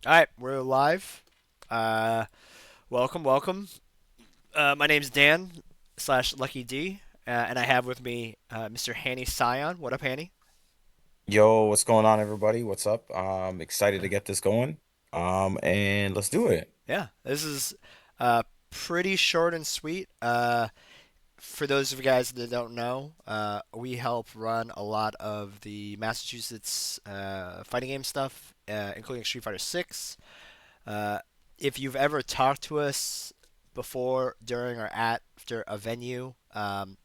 All right, we're live. Uh, welcome. My name's Dan slash LuckyD, and I have with me Mr. Hannie Scion. What up, Hannie? Yo, what's going on, everybody? What's up? Excited to get this going. And let's do it. Yeah, this is pretty short and sweet. For those of you guys that don't know, we help run a lot of the Massachusetts fighting game stuff, including Street Fighter 6. Uh, if you've ever talked to us before, during, or after a venue,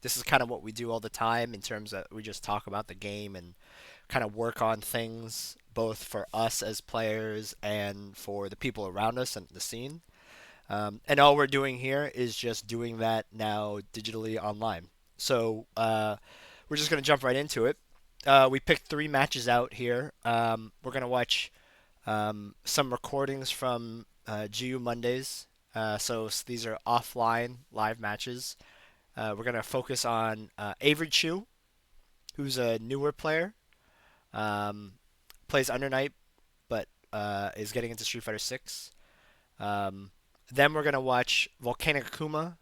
this is kind of what we do all the time in terms of we just talk about the game and kind of work on things both for us as players and for the people around us and the scene. And all we're doing here is just doing that now digitally online. So we're just going to jump right into it. We picked three matches out here. We're going to watch some recordings from GU Mondays. These are offline live matches. We're going to focus on AveryChu, who's a newer player. Um, Plays Under Night, but is getting into Street Fighter 6. Then we're going to watch Volcanic Akuma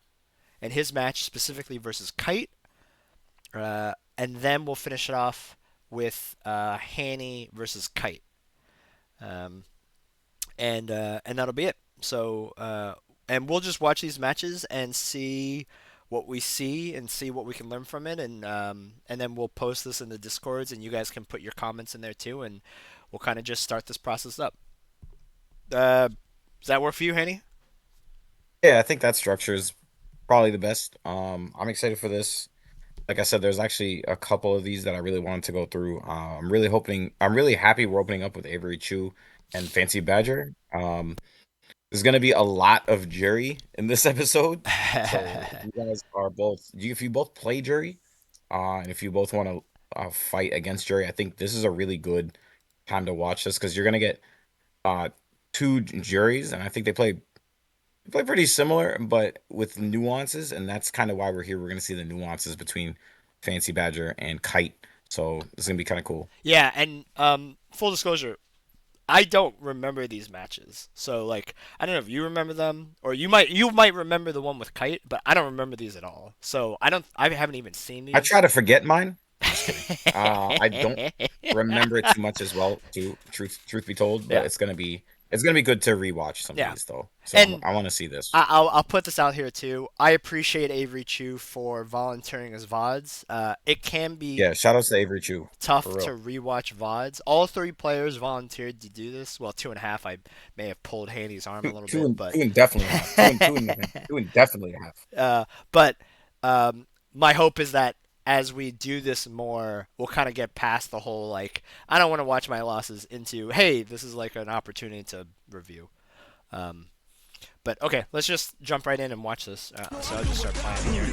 and his match specifically versus Kite. And then we'll finish it off with Hanny versus Kite. Um, and that'll be it. And we'll just watch these matches and see what we see and see what we can learn from it, and then we'll post this in the discords, and you guys can put your comments in there too, and we'll kind of just start this process up. Does that work for you, Hanny? Yeah, I think that structure is probably the best. I'm excited for this. Like I said, there's actually a couple of these that I really wanted to go through. I'm really happy we're opening up with Avery Chu and Fancy Badger. There's gonna be a lot of jury in this episode. So if you guys are if you both play jury, and if you both want to fight against jury, I think this is a really good time to watch this because you're gonna get uh two juries, and I think they play pretty similar, but with nuances, and that's kind of why we're here. We're gonna see the nuances between Fancy Badger and Kite, so it's gonna be kind of cool. Yeah, and full disclosure, I don't remember these matches. So like, I don't know if you remember them, or you might remember the one with Kite, but I don't remember these at all. So I haven't even seen I these. try to forget mine. Just kidding. I don't remember it too much as well. To truth be told, but Yeah, it's gonna be good to rewatch some of yeah, these though. So and I want to see this. I'll put this out here too. I appreciate Avery Chu for volunteering as VODs. It can be Yeah, shout outs to Avery Chu tough for to real. rewatch VODs. All three players volunteered to do this. Well, two and a half. I may have pulled Haney's arm a Two, little two bit, and but two and definitely a half. Two and definitely a half. uh, but my hope is that as we do this more, we'll kind of get past the whole like I don't want to watch my losses into hey, this is like an opportunity to review. Um, but okay, let's just jump right in and watch this. So I'll just start playing here.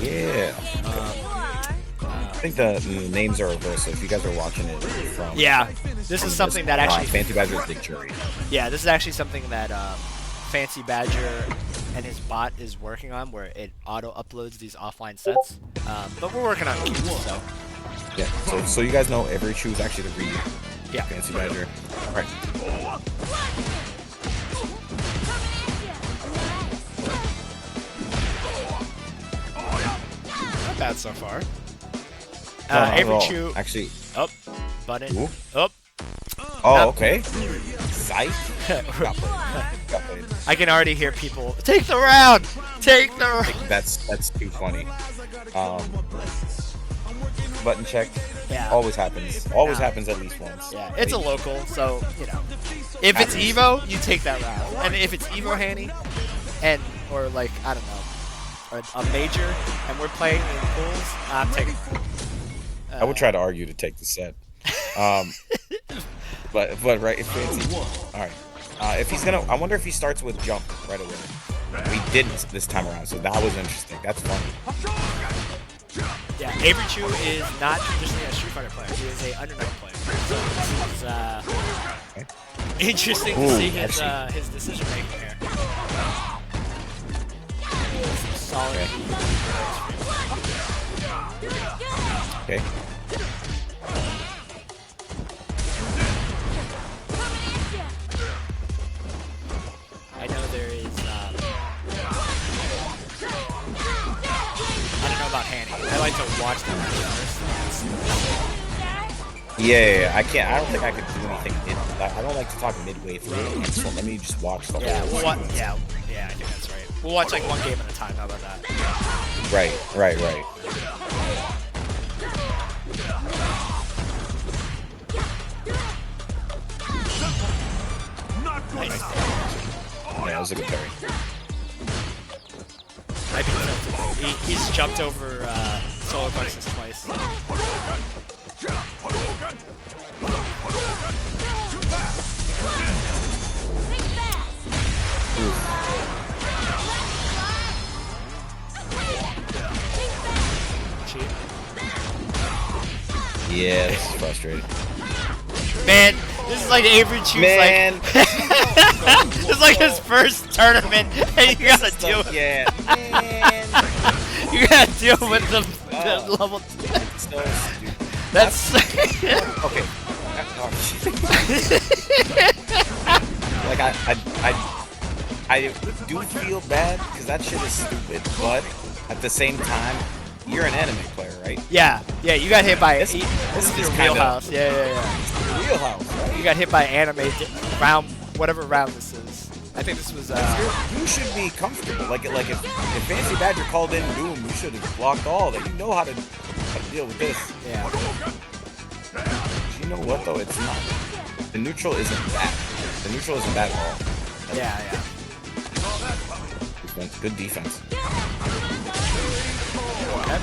Yeah. Okay. I think the names are reversed. So if you guys are watching it Yeah, this is from this something that actually Fancy Badger's Big Jury. yeah, this is actually something that Fancy Badger and his bot is working on, where it auto uploads these offline sets. But we're working on it, so Yeah. So you guys know every shoe is actually the read yeah, Fancy Badger. All right. not bad so far. No, not at Avery all. Chew Actually. up, button Ooh. up. Oh, Not, okay. Psych. Got played. Got played. I can already hear people take the round, take the. That's too funny. Um, button check Yeah, always happens. Always yeah, happens at least once. yeah. It's a local, so you know. If it's Happens. Evo, you take that round, and if it's Evo Hanny, and or like I don't know, a major, and we're playing in pools, I'm taking. I would Uh, try to argue to take the set. Um, but right, if Fancy. All right. If he's gonna, I wonder if he starts with jump right away. We didn't this time around, so that was interesting. That's funny. yeah, Avery Chu is not traditionally a Street Fighter player. He is a Undernight player. So this is Okay. interesting to Ooh, see actually, his decision making here. Some solid. okay, okay. watch the match first. Yeah, I can't. I don't think I could do anything. I don't like to talk midway through. So let me just watch the Yeah, whole. we'll watch, yeah, I think that's right. We'll watch like one game at a time. How about that? Right. Nice. Yeah, that was a good parry. I think he's jumped over solar plexus twice. Cheat. Yeah, this is frustrating. Man, this is like AveryChu's Man, like this is like his first tournament, and you gotta deal with man. you gotta deal with the level. That's so stupid. That's Okay. Oh, like I do feel bad because that shit is stupid, but at the same time, you're an anime player, right? yeah. You got hit by This this is is your kinda- wheelhouse. Yeah. Wheelhouse, right? You got hit by anime round, whatever round this is. I think this was You should be comfortable. Like if FancyBadger called in Doom, you should have blocked all that. You know how to deal with this. yeah. You know what though? It's not. The neutral isn't bad. The neutral isn't bad at all. Yeah. Defense, good defense. Okay.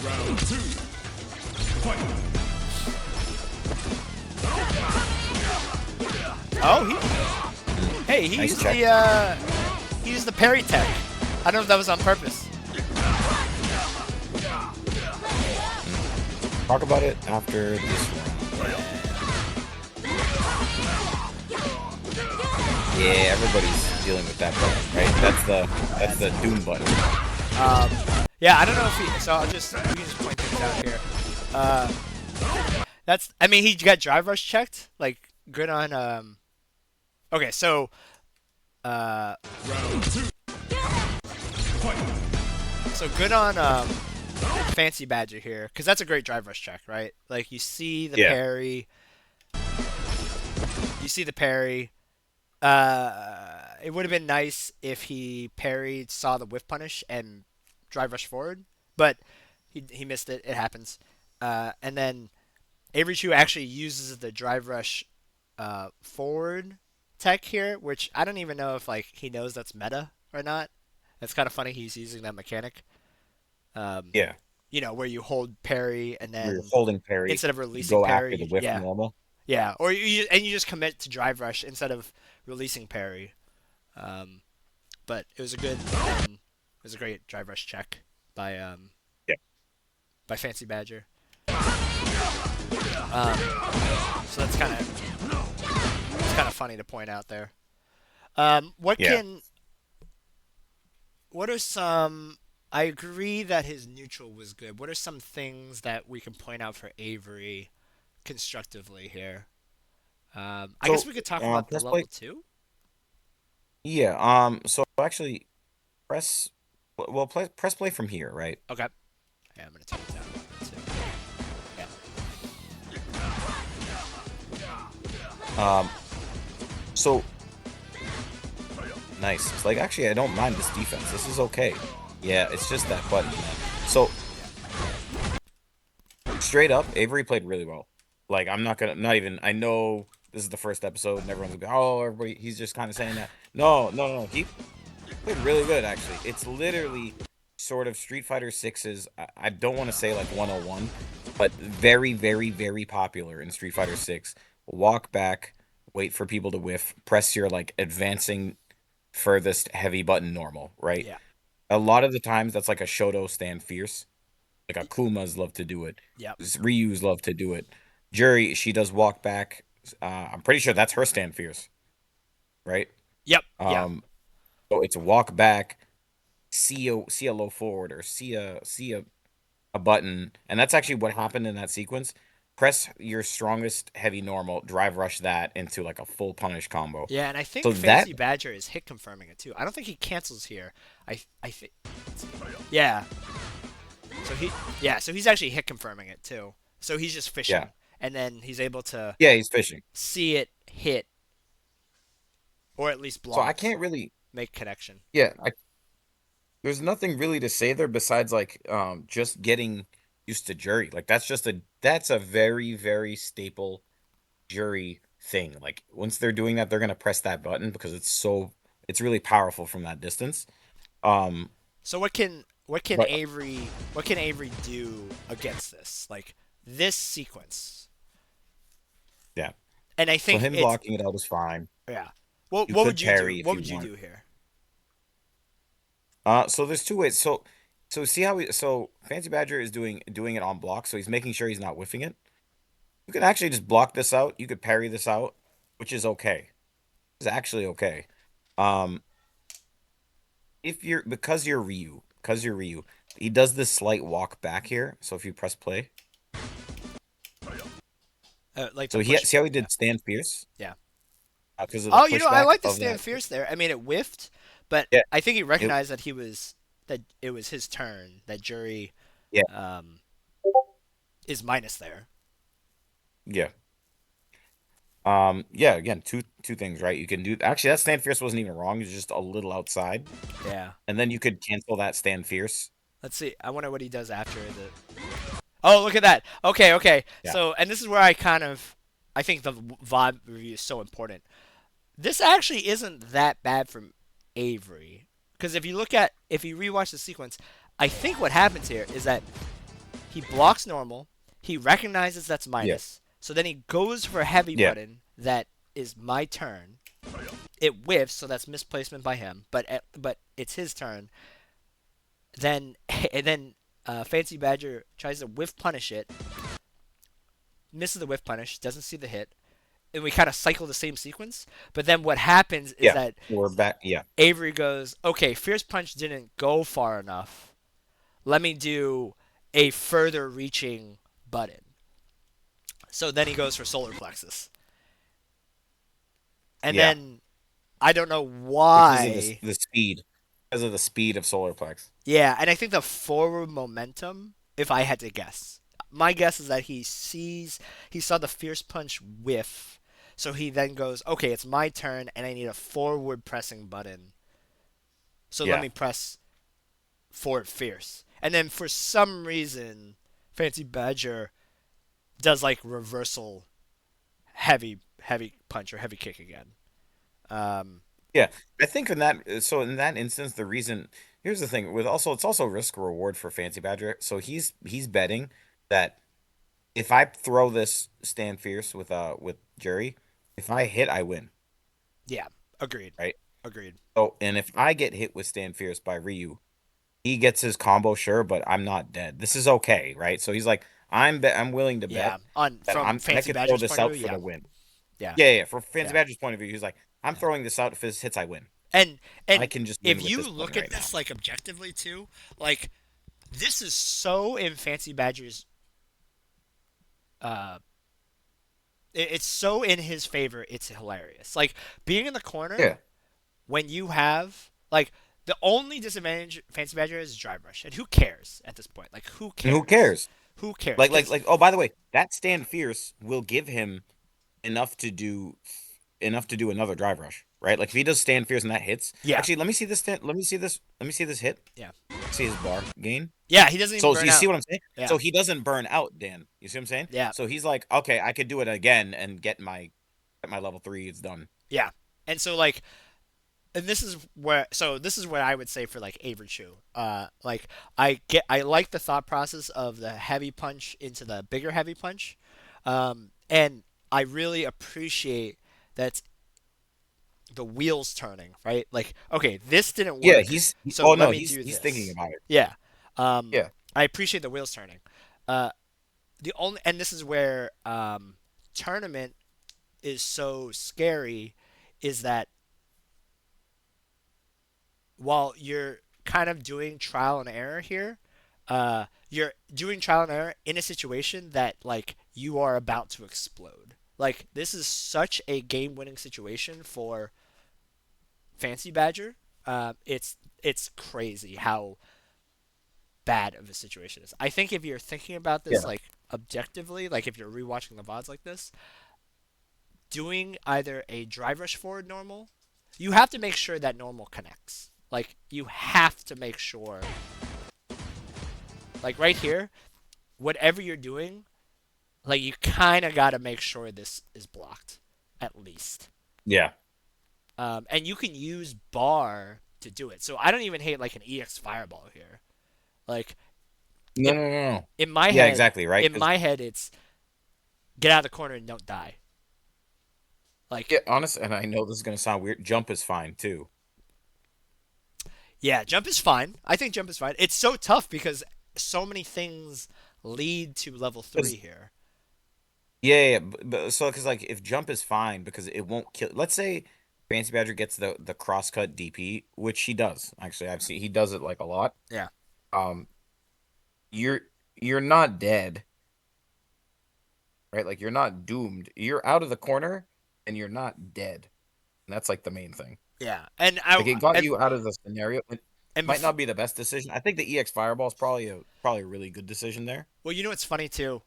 Round 2. Fight. Oh, hey, he Nice used check. he used the parry tech. I don't know if that was on purpose. Talk about it after this one. Yeah, everybody's dealing with that button, right? That's the Doom button. Yeah, I don't know if he. So we can just point things out here. I mean, he got drive rush checked. Like, good on. Okay, so. Round 2. Fight. So good on FancyBadger here, because that's a great drive rush check, right? Like, you see the parry. You see the parry. It would have been nice if he parried, saw the whiff punish, and drive rush forward, but he missed it. It happens. And then AveryChu actually uses the drive rush forward tech here, which I don't even know if like he knows that's meta or not. It's kind of funny he's using that mechanic. Yeah. You know, where you hold parry and then You're holding parry. instead of releasing go parry, after the whiff normal. Yeah, or you just commit to drive rush instead of releasing parry. But it was a great drive rush check by by FancyBadger. So that's kind of funny to point out there. What are some? I agree that his neutral was good. What are some things that we can point out for Avery constructively here? I guess we could talk about the level 2. Yeah. So actually, press play from here, right? Okay. Yeah, I'm gonna take it down a little bit too. So nice. It's like actually I don't mind this defense. This is okay. Yeah, it's just that button, man. So straight up, Avery played really well. Like not even I know this is the first episode and everyone's gonna be, oh, everybody he's just kind of saying that. No. He played really good actually. It's literally sort of Street Fighter 6's I don't want to say like 101, but very, very, very popular in Street Fighter 6. Walk back, wait for people to whiff, press your like advancing furthest heavy button normal, right? Yeah. A lot of the times that's like a Shoto stand fierce. Like Akuma's love to do it. Yep. Ryu's love to do it. Jury, she does walk back. I'm pretty sure that's her stand fierce. Right? Yep. So it's a walk back, see a low forward or see a button. And that's actually what happened in that sequence. Press your strongest heavy normal, drive rush that into like a full punish combo. Yeah, and I think So FancyBadger is hit confirming it too. I don't think he cancels here. I think. Yeah. So so he's actually hit confirming it too. So he's just Yeah. fishing, and then he's able to Yeah, he's fishing. see it hit, or at least So I blocked, can't really. make connection. Yeah, there's nothing really to say there besides like just getting used to jury. Like that's a very very staple jury thing. Like once they're doing that, they're gonna press that button because it's really powerful from that distance. Um, So what can but Avery do against this? Like this sequence. yeah, And I so think him it's blocking it out is fine. yeah. What You what could would you do? parry if What you would you want. do here? So there's two ways. So see how so Fancy Badger is doing it on block, so he's making sure he's not whiffing it. You can actually just block this out. You could parry this out, which is okay. It's actually okay. Um, if you're because you're Ryu, he does this slight walk back here. So if you press play, Like the so he push. see how he Yeah. did stand fierce Yeah. because of the Oh, I pushback like the of stand that. fierce there. I mean, it whiffed, but Yeah, I think he it, recognized that it was his turn. That jury yeah, um, is minus there. yeah. Yeah. Again, two things, right? You can do actually that stand fierce wasn't even wrong. It's just a little outside, Yeah. and then you could cancel that stand fierce. Let's see. I wonder what he does after the. Oh, look at that. Okay, okay. Yeah, So, and this is where I think the VOD review is so important. This actually isn't that bad from Avery, because if you rewatch the sequence, I think what happens here is that he blocks normal, he recognizes that's yeah, minus, so then he goes for a heavy yeah, button that is my turn. It whiffs, so that's misplacement by him, but it's his turn. Then and then Fancy Badger tries to whiff punish it, misses the whiff punish, doesn't see the hit, and we kind of cycle the same sequence. But then what happens is yeah. that We're back. Yeah, Avery goes, okay, Fierce Punch didn't go far enough. Let me do a further reaching button. So then he goes for Solar Plexus. And yeah. then I don't know Because of why. the speed, because of the speed of Solarplex. Yeah, and I think the forward momentum, if I had to guess, my guess is that he saw the Fierce Punch whiff, so he then goes, okay, it's my turn, and I need a forward pressing button. So let Yeah, me press forward Fierce. And then for some reason, Fancy Badger does like reversal heavy punch or heavy kick again. Um, yeah. I think in that in that instance, the reason here's the thing with also it's also risk reward for Fancy Badger. So he's betting that if I throw this stand fierce with Jury, if I hit, I win, yeah, agreed, right? agreed. So and if I get hit with stand fierce by Ryu, he gets his combo, sure, but I'm not dead. This is okay, right? So he's like, I'm willing to Yeah, bet on that from I Fancy could throw Badger's this point of out view, for yeah, the win. yeah, Yeah, yeah. For Fancy yeah. Badger's point of view, he's like, I'm Yeah. throwing this out. If this hits, I win. And I and can just win if with you this button look at right now. this like objectively too, like this is so in Fancy Badger's uh it's so in his favor, it's hilarious. Like being in the corner Yeah. when you have like the only disadvantage Fancy Badger is drive rush. And who cares at this point? Like who And who cares? cares? Who cares? Cuz Oh, by the way, that stand fierce will give him enough to do another drive rush, right? Like if he does stand fierce and that hits. yeah. Actually, let me see this let me see this hit. Yeah. See his bar gain. Yeah, he doesn't even So burn you see out. what I'm saying? Yeah. So he doesn't burn out, Dan. You see what I'm saying? Yeah. So he's like, okay, I could do it again and get my level 3. It's done. Yeah. And so and this is what I would say for like AveryChu. Like I like the thought process of the heavy punch into the bigger heavy punch, and I really appreciate that the wheels turning right. Like okay, this didn't Yeah, work, so oh let no, me do he's thinking this. about it. Yeah, Yeah. I appreciate the wheels turning. Uh, the only and this is where tournament is so scary, is that while you're kind of doing trial and error here, you're doing trial and error in a situation that like you are about to explode. Like this is such a game-winning situation for Fancy Badger. It's crazy how bad of a situation is. I think if you're thinking about this Yeah. like objectively, like if you're rewatching the VODs like this, doing either a drive rush forward normal, you have to make sure that normal connects. Like you have to make sure, like right here, whatever you're doing, like you kind of got to make sure this is blocked, at least. Yeah. And you can use bar to do it. So I don't even hate like an EX fireball here. Like No, in, no, no, no. in my Yeah, head, exactly, right? in 'Cause- my head, it's get out of the corner and don't die. Like yeah, honest, and I know this is gonna sound weird. Jump is fine too. yeah, jump is fine. I think jump is fine. It's so tough because so many things lead to level 3 here. Yeah, so because like if jump is fine because it won't kill. Let's say FancyBadger gets the crosscut DP, which he does. Actually, I've seen he does it like a lot. Yeah. Um, you're you're not dead, right? Like you're not doomed. You're out of the corner and you're not dead. And that's like the main thing. Yeah. And Like it got you out of the scenario. It and might not be the best decision. I think the EX Fireball is probably a really good decision there. well, you know what's funny too,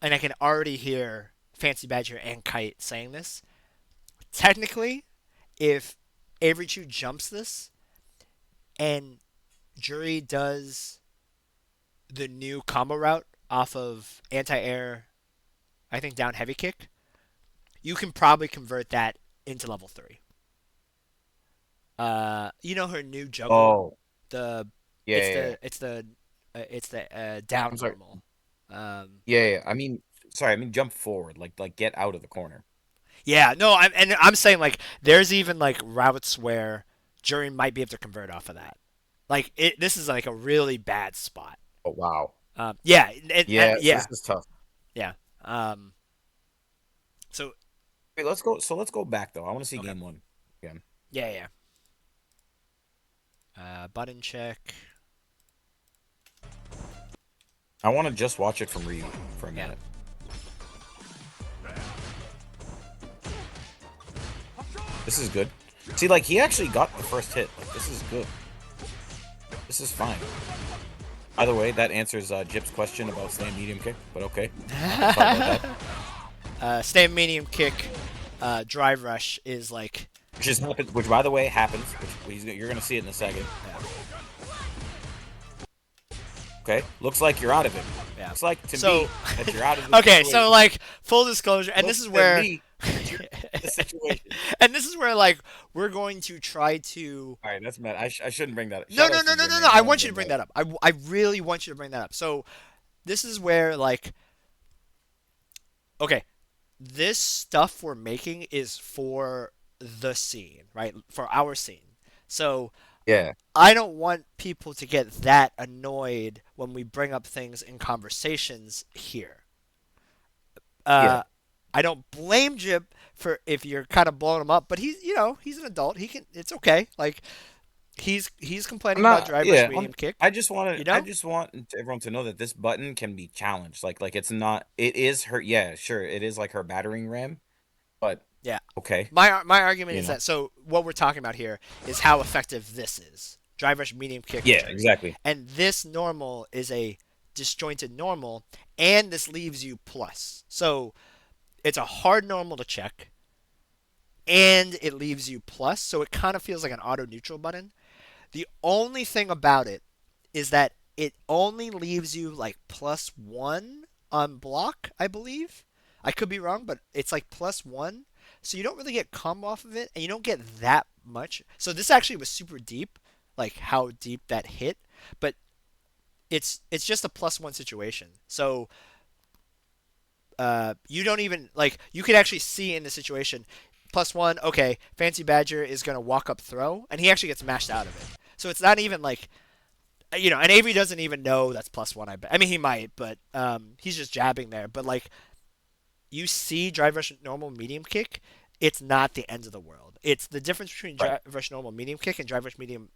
and I can already hear FancyBadger and Kite saying this. Technically, if AveryChu jumps this and Jury does the new combo route off of anti-air, I think down heavy kick, you can probably convert that into level 3. You know her new juggle, Oh, the yeah, it's yeah, yeah. it's the down I'm sorry. normal. Yeah. I mean, sorry. I mean, jump forward. Like get out of the corner. Yeah, no, I'm saying like there's even like routes where Jury might be able to convert off of that. Like this is like a really bad spot. Oh wow. Yeah, Yeah, yeah, this is tough. yeah. So Wait, let's go. So let's go back though. I want to see Okay. game one again. yeah. Button check. I want to just watch it from Ryu for a Yeah. minute. This is good. See, like he actually got the first hit. Like this is good. This is fine. Either way, that answers Jip's question about staying medium kick. But okay. Talk about that. Stay medium kick. Drive rush is like Which just happens. Which, by the way, happens. Which you're gonna see it in a second. Okay. Looks like you're out of it. Yeah. Looks like to So- me that you're out of the okay. situation. So like full disclosure, and this Looks is to where me that you're in the situation. and this is where like we're going to try to All right, that's mad. I shouldn't bring that up. No. Shoutouts to Jim, man. I don't want you to bring that up. I really want you to bring that up. So, this is where like, okay, this stuff we're making is for the scene, right? For our scene. So Yeah. I don't want people to get that annoyed when we bring up things in conversations here. Yeah. I don't blame Jib for if you're kind of blowing him up, but he's an adult. He can. It's okay. Like he's complaining about drive rush medium kick. I just want You know? I just want everyone to know that this button can be challenged. Like it's not. It is her. Yeah, sure. It is like her battering ram, but Yeah. okay. My argument You is know. that so what we're talking about here is how effective this is. Drive rush medium kick. Yeah, exactly. And this normal is a disjointed normal, and this leaves you plus. So it's a hard normal to check, and it leaves you plus. So it kind of feels like an auto neutral button. The only thing about it is that it only leaves you like +1 on block, I believe. I could be wrong, but it's like +1. So you don't really get combo off of it, and you don't get that much. So this actually was super deep, like how deep that hit, but it's just a +1 situation. So you don't even like you could actually see in the situation +1. Okay, FancyBadger is gonna walk up throw, and he actually gets mashed out of it. So it's not even like and Avery doesn't even know that's +1. I bet. I mean, he might, but he's just jabbing there. But like you see drive rush normal medium kick, it's not the end of the world. It's the difference between drive rush normal medium kick and drive rush medium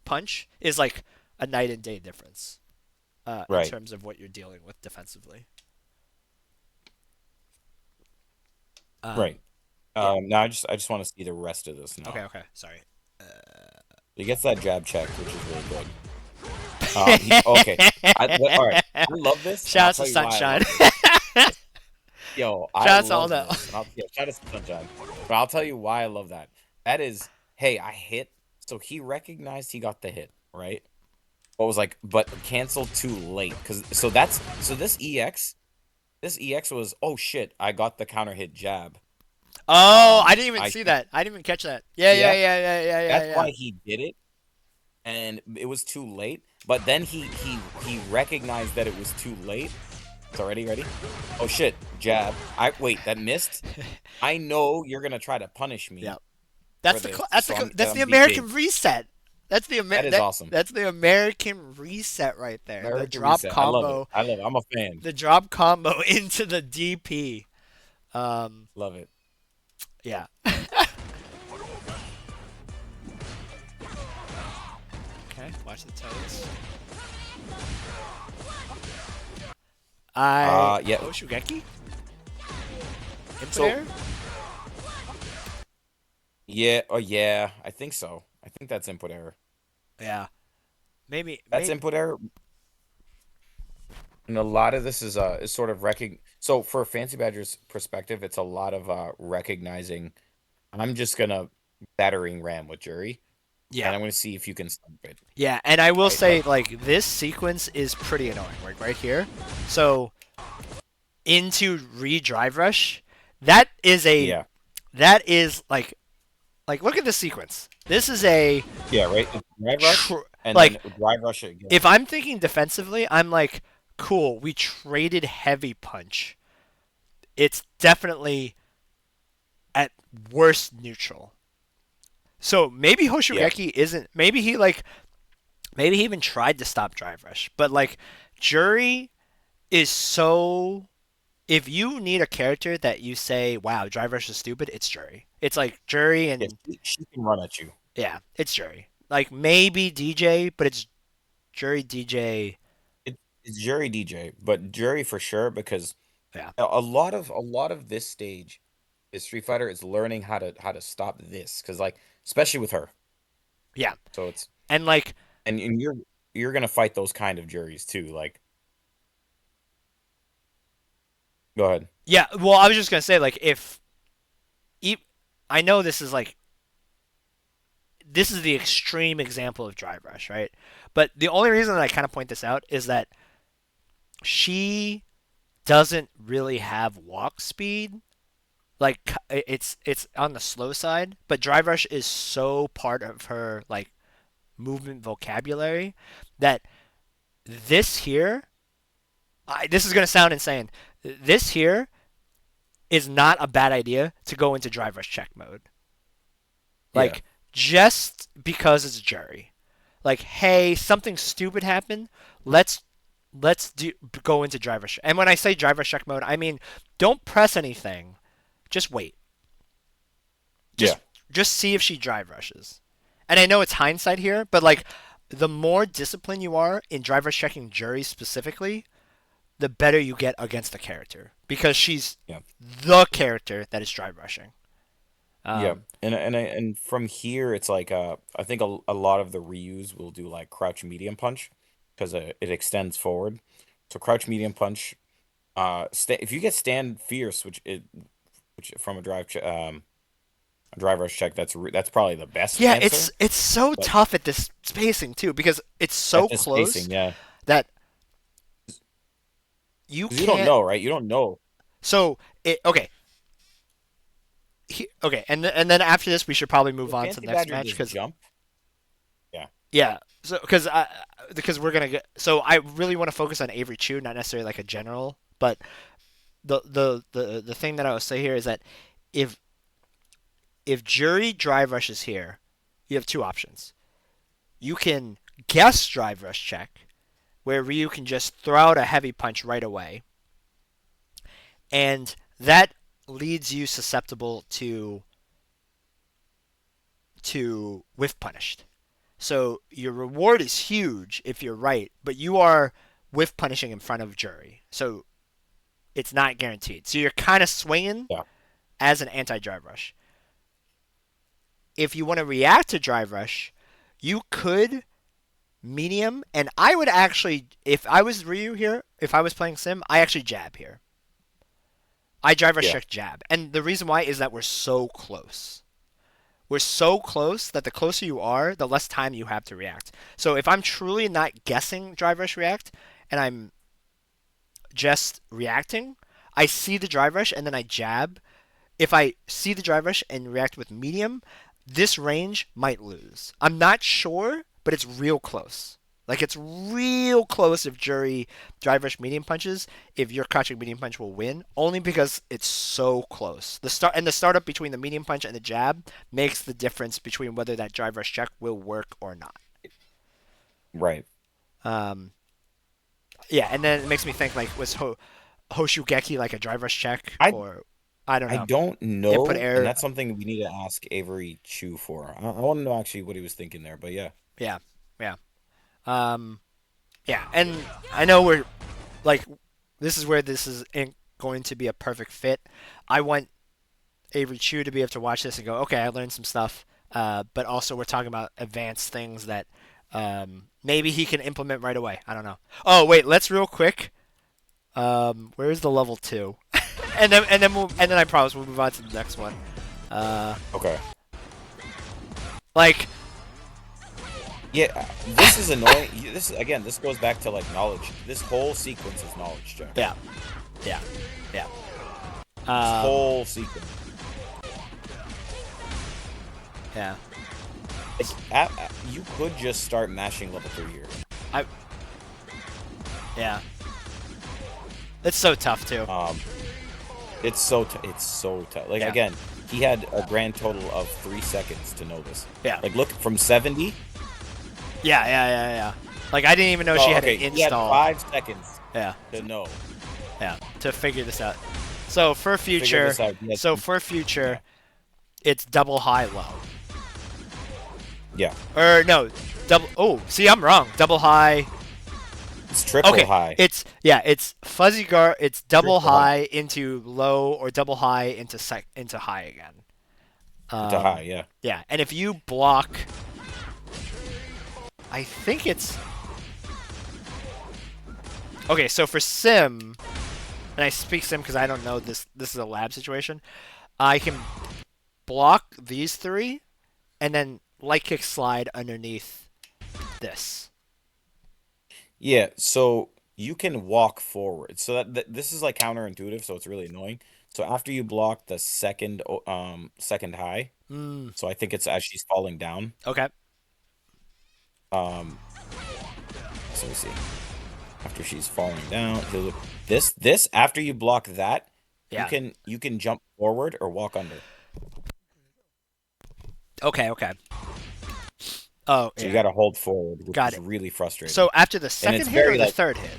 punch is like a night and day difference in terms of what you're dealing with defensively. Right. Now I just want to see the rest of this now. Okay. Sorry. He gets that jab check, which is really good. Okay. All right. I love this, and Shout I'll out to tell you why I Sunshine. love this. Yo, I Shout out to all love that. this. Shout out to Sunshine. But I'll tell you why I love that. That is, hey, I hit. So he recognized he got the hit, right? But was like, but canceled too late. This EX was, oh shit, I got the counter hit jab. Oh, I didn't even I see that. I didn't even catch that. Yeah, see yeah, that? yeah, yeah, yeah, yeah, That's yeah. why he did it, and it was too late. But then he recognized that it was too late. So ready? Oh shit, jab. Wait, that missed. I know you're gonna try to punish me Yeah. for this, so That's the I'm American DK. reset. That is awesome. That's the American reset right there. The American drop reset. I love it. combo. I'm a fan. The drop combo into the DP. Love it. Yeah. Okay, watch the toes. Yeah. Oh, Shugeki? Input So- error? Yeah. Oh yeah. I think so. I think that's input error. Yeah. Maybe. That's input error. And a lot of this is sort of So for Fancy Badger's perspective, it's a lot of recognizing. I'm just gonna battering ram with Jury, Yeah. and I'm gonna see if you can stop it. Yeah, and I will Right, say, like, this sequence is pretty annoying, like, right here. So, into re-drive rush, that is like, look at this sequence. This is a, Yeah, right. It's drive rush, and like, then drive rush it again. if I'm thinking defensively, I'm like, cool, we traded heavy punch. It's definitely, at worst, neutral. So, maybe Hoshigeki isn't, maybe he even tried to stop drive rush, but like Jury is so. If you need a character that you say, "Wow, drive rush is stupid," it's Jury. It's like Jury and She can run at you. yeah, it's Jury. Like maybe DJ, but it's Jury DJ. It's Jury DJ, but Jury for sure because Yeah, a lot of this stage is Street Fighter is learning how to stop this because like especially with her. yeah, So it's and like and you're gonna fight those kind of juries too. Like, go ahead. yeah. Well, I was just gonna say like if, I know this is like. This is the extreme example of drive rush, right? But the only reason that I kind of point this out is that she doesn't really have walk speed. Like it's on the slow side, but drive rush is so part of her like movement vocabulary that this here, this is gonna sound insane. This here is not a bad idea to go into drive rush check mode. Like just because it's Jury. Like, hey, something stupid happened. Let's go into drive rush. And when I say drive rush check mode, I mean don't press anything. Just wait. Just see if she drive rushes. And I know it's hindsight here, but like the more disciplined you are in drive rush checking Jury specifically, the better you get against the character because she's the character that is drive rushing. And from here it's like I think a lot of the reuse will do like crouch medium punch because it extends forward. So crouch medium punch, if you get stand fierce, which from a drive rush check, that's probably the best. Yeah, answer. it's so tough at this spacing too because it's so close spacing, that you can't. You don't know, right? You don't know. So okay. Okay, and then after this, we should probably move on to the next Badger match just because jump. yeah, so because we're gonna get. So I really want to focus on AveryChu, not necessarily like a general, but the thing that I will say here is that if Jury drive rushes here, you have two options. You can guess drive rush check, where Ryu can just throw out a heavy punch right away, and that leads you susceptible to whiff punished. So your reward is huge if you're right, but you are whiff punishing in front of Jury. So it's not guaranteed. So you're kind of swinging as an anti-drive rush. If you want to react to drive rush, you could medium, and I would actually, if I was Ryu here, if I was playing Sim, I actually jab here. I drive rush Yeah. check jab, and the reason why is that we're so close. We're so close that the closer you are, the less time you have to react. So if I'm truly not guessing drive rush react, and I'm just reacting, I see the drive rush and then I jab. If I see the drive rush and react with medium, this range might lose. I'm not sure, but it's real close. Like it's real close if Jury drive rush medium punches. If your crouching medium punch will win, only because it's so close. The startup between the medium punch and the jab makes the difference between whether that drive rush check will work or not. Right. Um, yeah, and then it makes me think like was Hoshugeki like a drive rush check I or I don't I know. don't Input know, and error. that's something we need to ask AveryChu for. I want to know actually what he was thinking there, but yeah. Yeah, yeah. Um, yeah, and I know we're like this is where this is going to be a perfect fit. I want Avery Chu to be able to watch this and go, okay, I learned some stuff. But also we're talking about advanced things that maybe he can implement right away. I don't know. Oh wait, let's real quick. Where's the level 2? and then I promise we'll move on to the next one. Okay. Like Yeah, this is annoying. This goes back to like knowledge. This whole sequence is knowledge check. yeah, yeah, yeah. This Um, whole sequence. yeah. Like, you could just start mashing level 3 here. Yeah. It's so tough too. It's so tough. Like Yeah. again, he had a grand total of 3 seconds to know this. Yeah. Like look from 70. Yeah. Like I didn't even know she had okay. an He had install. 5 seconds Yeah. to know. Yeah. To figure this out. So for Figure future, this out. Yes. it's double high low. Yeah. Or no, double. Oh, see, I'm wrong. Double high. It's triple Okay. high. It's fuzzy guard. It's double Triple high. high into low or double high into high again. It's a high, yeah. Yeah, and if you block, I think it's okay. So for sim, and I speak sim because I don't know this. This is a lab situation. I can block these 3, and then light kick slide underneath this. Yeah, so you can walk forward. So this is like counterintuitive, so it's really annoying. So after you block the second high, so I think it's as she's falling down. Okay. So let me see. After she's falling down, this after you block that, Yeah. you can jump forward or walk under. Okay. Oh, So yeah. you got to hold forward, which Got is it. really frustrating. So after the second it's hit or very, the like- third hit?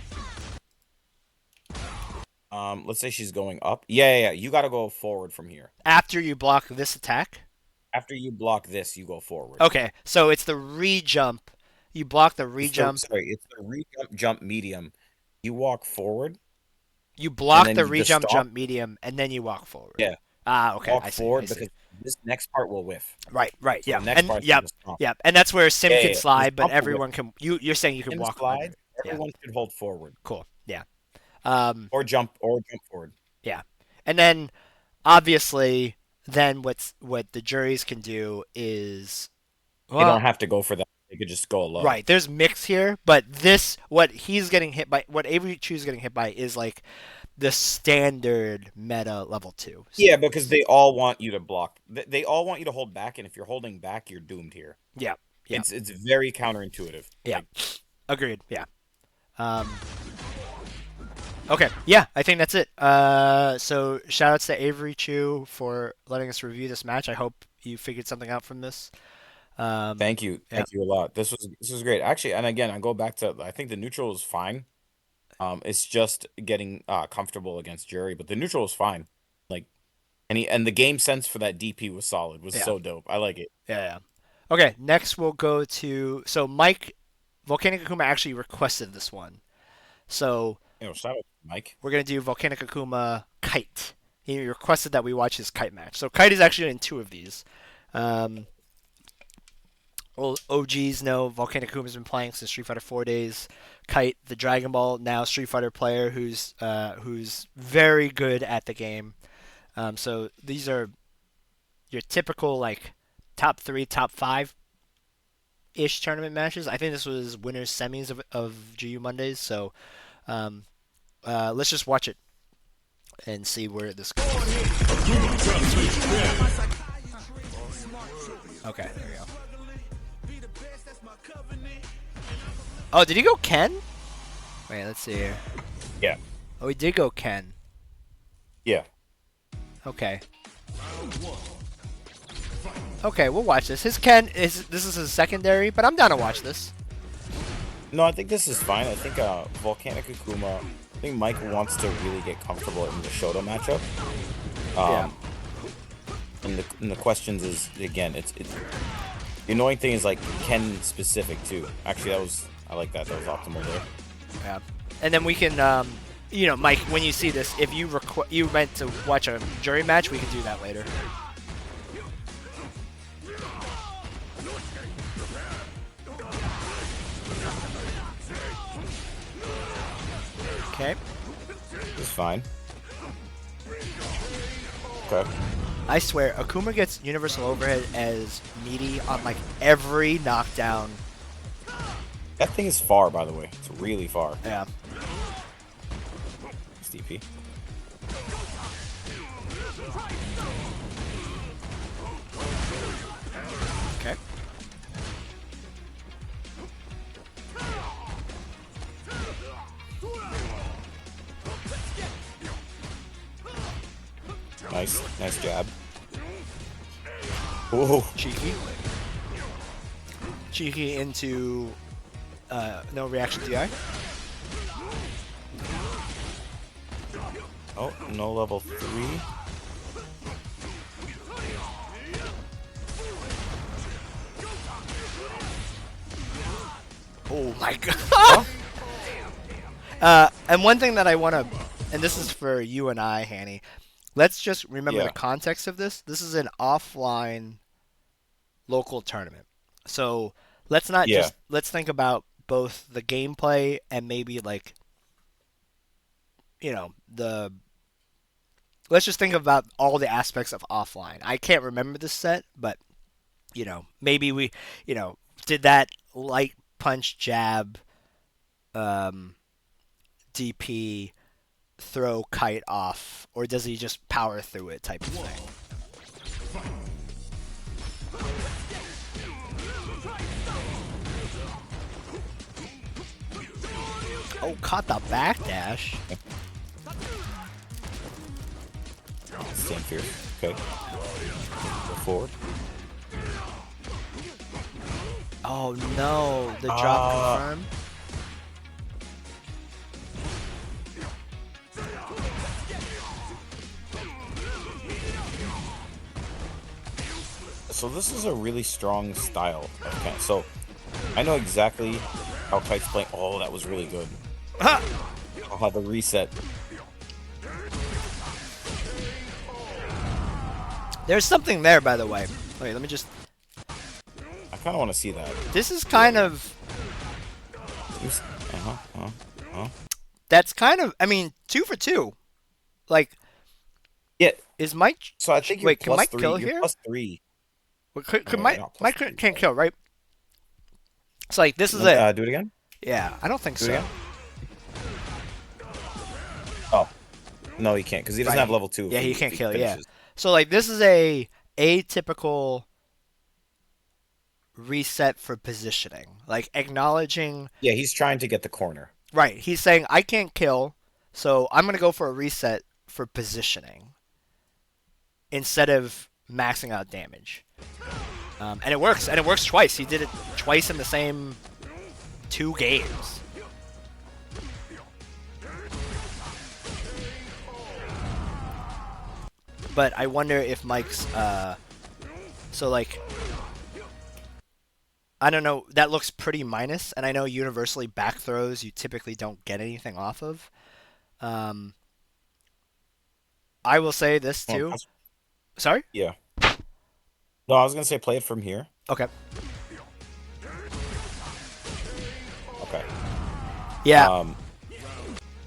let's say she's going up. Yeah. You got to go forward from here. After you block this attack? After you block this, you go forward. Okay, so it's the re-jump. You block the re-jump. It's the re-jump, jump, medium. You walk forward. You block and the then the re-jump, stop- jump, medium, and then you walk forward. Yeah. Ah, okay. Walk I see. forward I see. because this next part will whiff. Right. So Yeah. the next And part's yep. the stomp. Yep. And that's where sim Yeah, can yeah, slide, the but stomp will everyone can. You're saying you can In walk slide, under. everyone should hold forward Cool. Yeah. or jump forward. Yeah. And then obviously, then what the juries can do is They don't have to go for that. They could just go low. right. There's mix here, but what he's getting hit by, what Avery Chu's getting hit by, is like the standard meta level 2. So, Yeah, because they all want you to block. They all want you to hold back, and if you're holding back, you're doomed here. yeah. Yeah. It's very counterintuitive. Yeah. Agreed. Yeah. Okay. Yeah, I think that's it. So shout outs to Avery Chu for letting us review this match. I hope you figured something out from this. Thank you a lot. This was great. Actually, and again, I go back to I think the neutral is fine. It's just getting comfortable against Jury, but the neutral is fine. Like, and the game sense for that DP was solid. Was so dope. I like it. Yeah. Okay. Next, we'll go to Mike. Volcanic Akuma actually requested this one, so Shout out to Mike. we're gonna do Volcanic Akuma Kite. He requested that we watch his Kite match. So Kite is actually in 2 of these. old OGs know Volcanic Akuma's been playing since Street Fighter 4 days. Kite, the Dragon Ball now Street Fighter player, who's very good at the game. So these are your typical like top 3, top 5 ish tournament matches. I think this was winners semis of GU Mondays. So um, let's just watch it and see where this goes. Akuma trying to switch pen. Okay, there we go. Oh, did he go Ken? Wait, let's see here. Yeah. Oh, he did go Ken. Yeah. Okay. Okay, we'll watch this. His Ken this is his secondary, but I'm down to watch this. No, I think this is fine. I think Volcanic Akuma. I think Mike wants to really get comfortable in the Shoto matchup. Yeah. And the questions is again, it's the annoying thing is like Ken specific too. Actually, I like that. That was optimal there. Yeah. And then we can, Mike, when you see this, if you meant to watch a jury match, we can do that later. Okay. It's fine. Okay. I swear, Akuma gets universal overhead as meaty on like every knockdown. That thing is far, by the way. It's really far. Yeah. It's DP. Okay. Nice jab. Ooh. Cheeky into no reaction DI. Oh, no level 3. Oh my god. And one thing that I want to, and this is for you and I, Hannie, let's just remember Yeah. the context of this. This is an offline local tournament. So let's not Yeah. just, let's think about both the gameplay and maybe like, let's just think about all the aspects of offline. I can't remember the set, but, maybe we, did that light punch jab, DP, throw Kite off, or does he just power through it type of thing? Oh, caught the backdash. Stand fierce. Okay. Go forward. Oh no, the drop confirmed. So this is a really strong style. Okay, so I know exactly how Kite's playing. Oh, that was really good. Oh, the reset. There's something there, by the way. Wait, let me just. I kind of want to see that. This is kind of. That's kind of. I mean, 2 for 2. Like. Yeah. Is Mike? So I think you're Wait, can plus Mike 3. kill You're here? plus 3. Could Okay, Mike? not plus Mike 3, can't but- kill, right? It's like this is a. Do it again. Yeah, I don't think Do it so. again. Oh. No, he can't because he doesn't Right. have level 2. Yeah, he can't kill. Yeah. finishes. So like this is a atypical reset for positioning, like acknowledging. Yeah, he's trying to get the corner. Right. He's saying I can't kill, so I'm gonna go for a reset for positioning instead of maxing out damage. And it works. And it works twice. He did it twice in the same 2 games. But I wonder if Mike's so like I don't know, that looks pretty minus, and I know universally back throws you typically don't get anything off of. I will say this too. Sorry? Yeah. No, I was gonna say play it from here. Okay. Yeah, Um,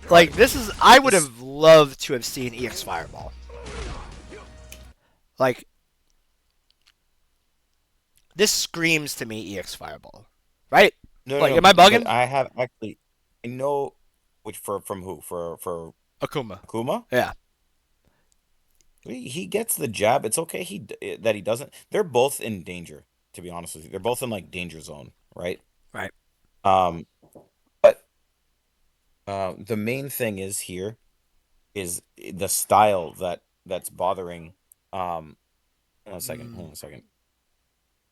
like this is. I would this, have loved to have seen EX Fireball. Like this screams to me EX Fireball, right? no, Like, no, no, am I but bugging? I have actually, I know which from who for Akuma. Akuma. Yeah. He gets the jab. It's okay that he doesn't. They're both in danger, to be honest with you. They're both in like danger zone, right? Right. Um, but the main thing is here is the style that's bothering. Hold on a second. Hold Mm, on a second.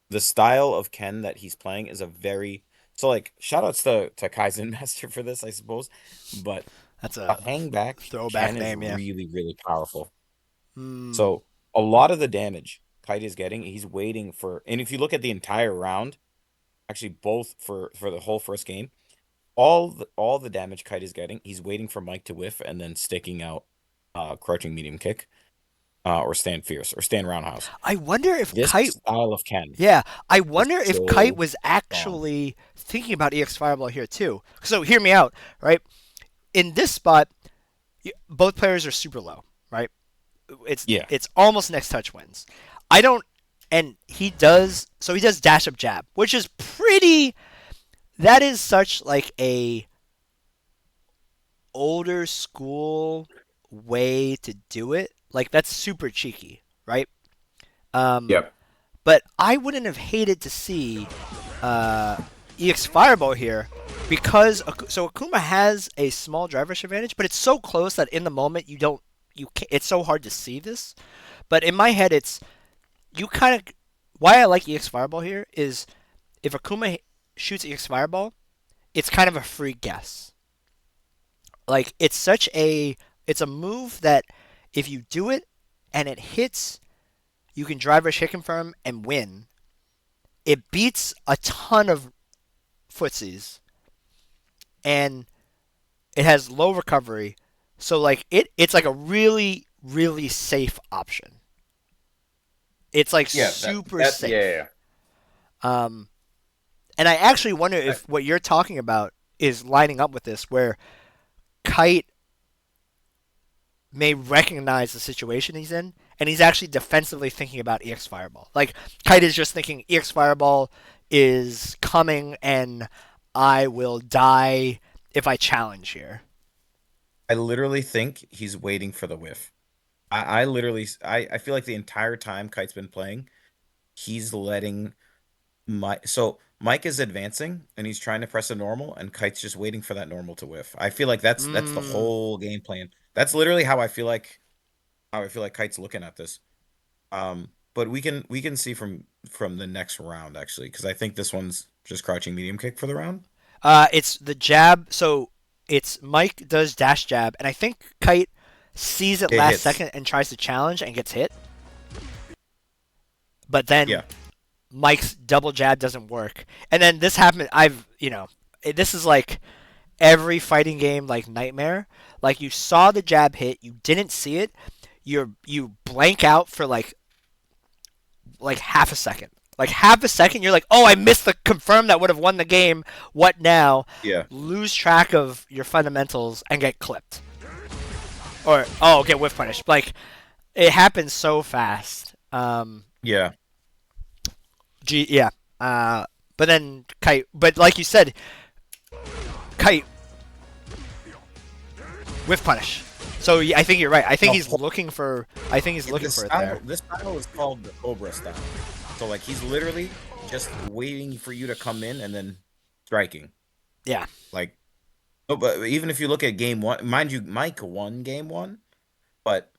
The style of Ken that he's playing is a very so like shout outs to Kaizen Master for this, I suppose. But that's a a hangback throwback Ken is name. Yeah. really, really powerful. Mm, So a lot of the damage Kite is getting, he's waiting for. And if you look at the entire round, actually both for the whole first game, all the damage Kite is getting, he's waiting for Mike to whiff and then sticking out crouching medium kick or stand fierce or stand roundhouse. I wonder if This Kite. style of Ken Yeah, I is wonder if Kite so was strong. actually thinking about EX Fireball here too. So hear me out, right? In this spot, both players are super low, right? It's Yeah. it's almost next touch wins. I don't, and he does. So he does dash up jab, which is pretty. That is such like a older school way to do it. Like that's super cheeky, right? Um, Yep. but I wouldn't have hated to see uh, EX Fireball here because so Akuma has a small driver's advantage, but it's so close that in the moment you can't, it's so hard to see this. But in my head, it's you kind of why I like EX Fireball here is if Akuma shoots EX Fireball, it's kind of a free guess. Like it's a move that if you do it and it hits, you can driver hit confirm and win. It beats a ton of footsies and it has low recovery. So like it's like a really safe option. It's like Yeah, super that yeah, safe. yeah. Um, and I actually wonder Yeah. if what you're talking about is lining up with this, where Kite may recognize the situation he's in, and he's actually defensively thinking about EX Fireball. Like Kite is just thinking EX Fireball is coming, and I will die if I challenge here. I literally think he's waiting for the whiff. I literally I feel like the entire time Kite's been playing, he's letting Mike is advancing and he's trying to press a normal and Kite's just waiting for that normal to whiff. I feel like that's the Mm. whole game plan. That's literally how I feel like Kite's looking at this. But we can see from the next round actually because I think this one's just crouching medium kick for the round. It's the jab. So it's Mike does dash jab, and I think Kite sees it It last hits. second and tries to challenge and gets hit. But then Yeah. Mike's double jab doesn't work, and then this happened. This is like every fighting game like nightmare. Like you saw the jab hit, you didn't see it. You blank out for like half a second. Like half a second, you're like, oh, I missed the confirm that would have won the game. What now? Yeah. Lose track of your fundamentals and get clipped, or oh, get whiff punished. Like it happens so fast. Yeah. Yeah. But then Kite. But like you said, Kite whiff punish. So I think you're right. I think No, he's looking for. I think he's looking this for it style there. this style is called the Cobra style. So like he's literally just waiting for you to come in and then striking. Yeah. Like no, but even if you look at game one, mind you, Mike won game one, but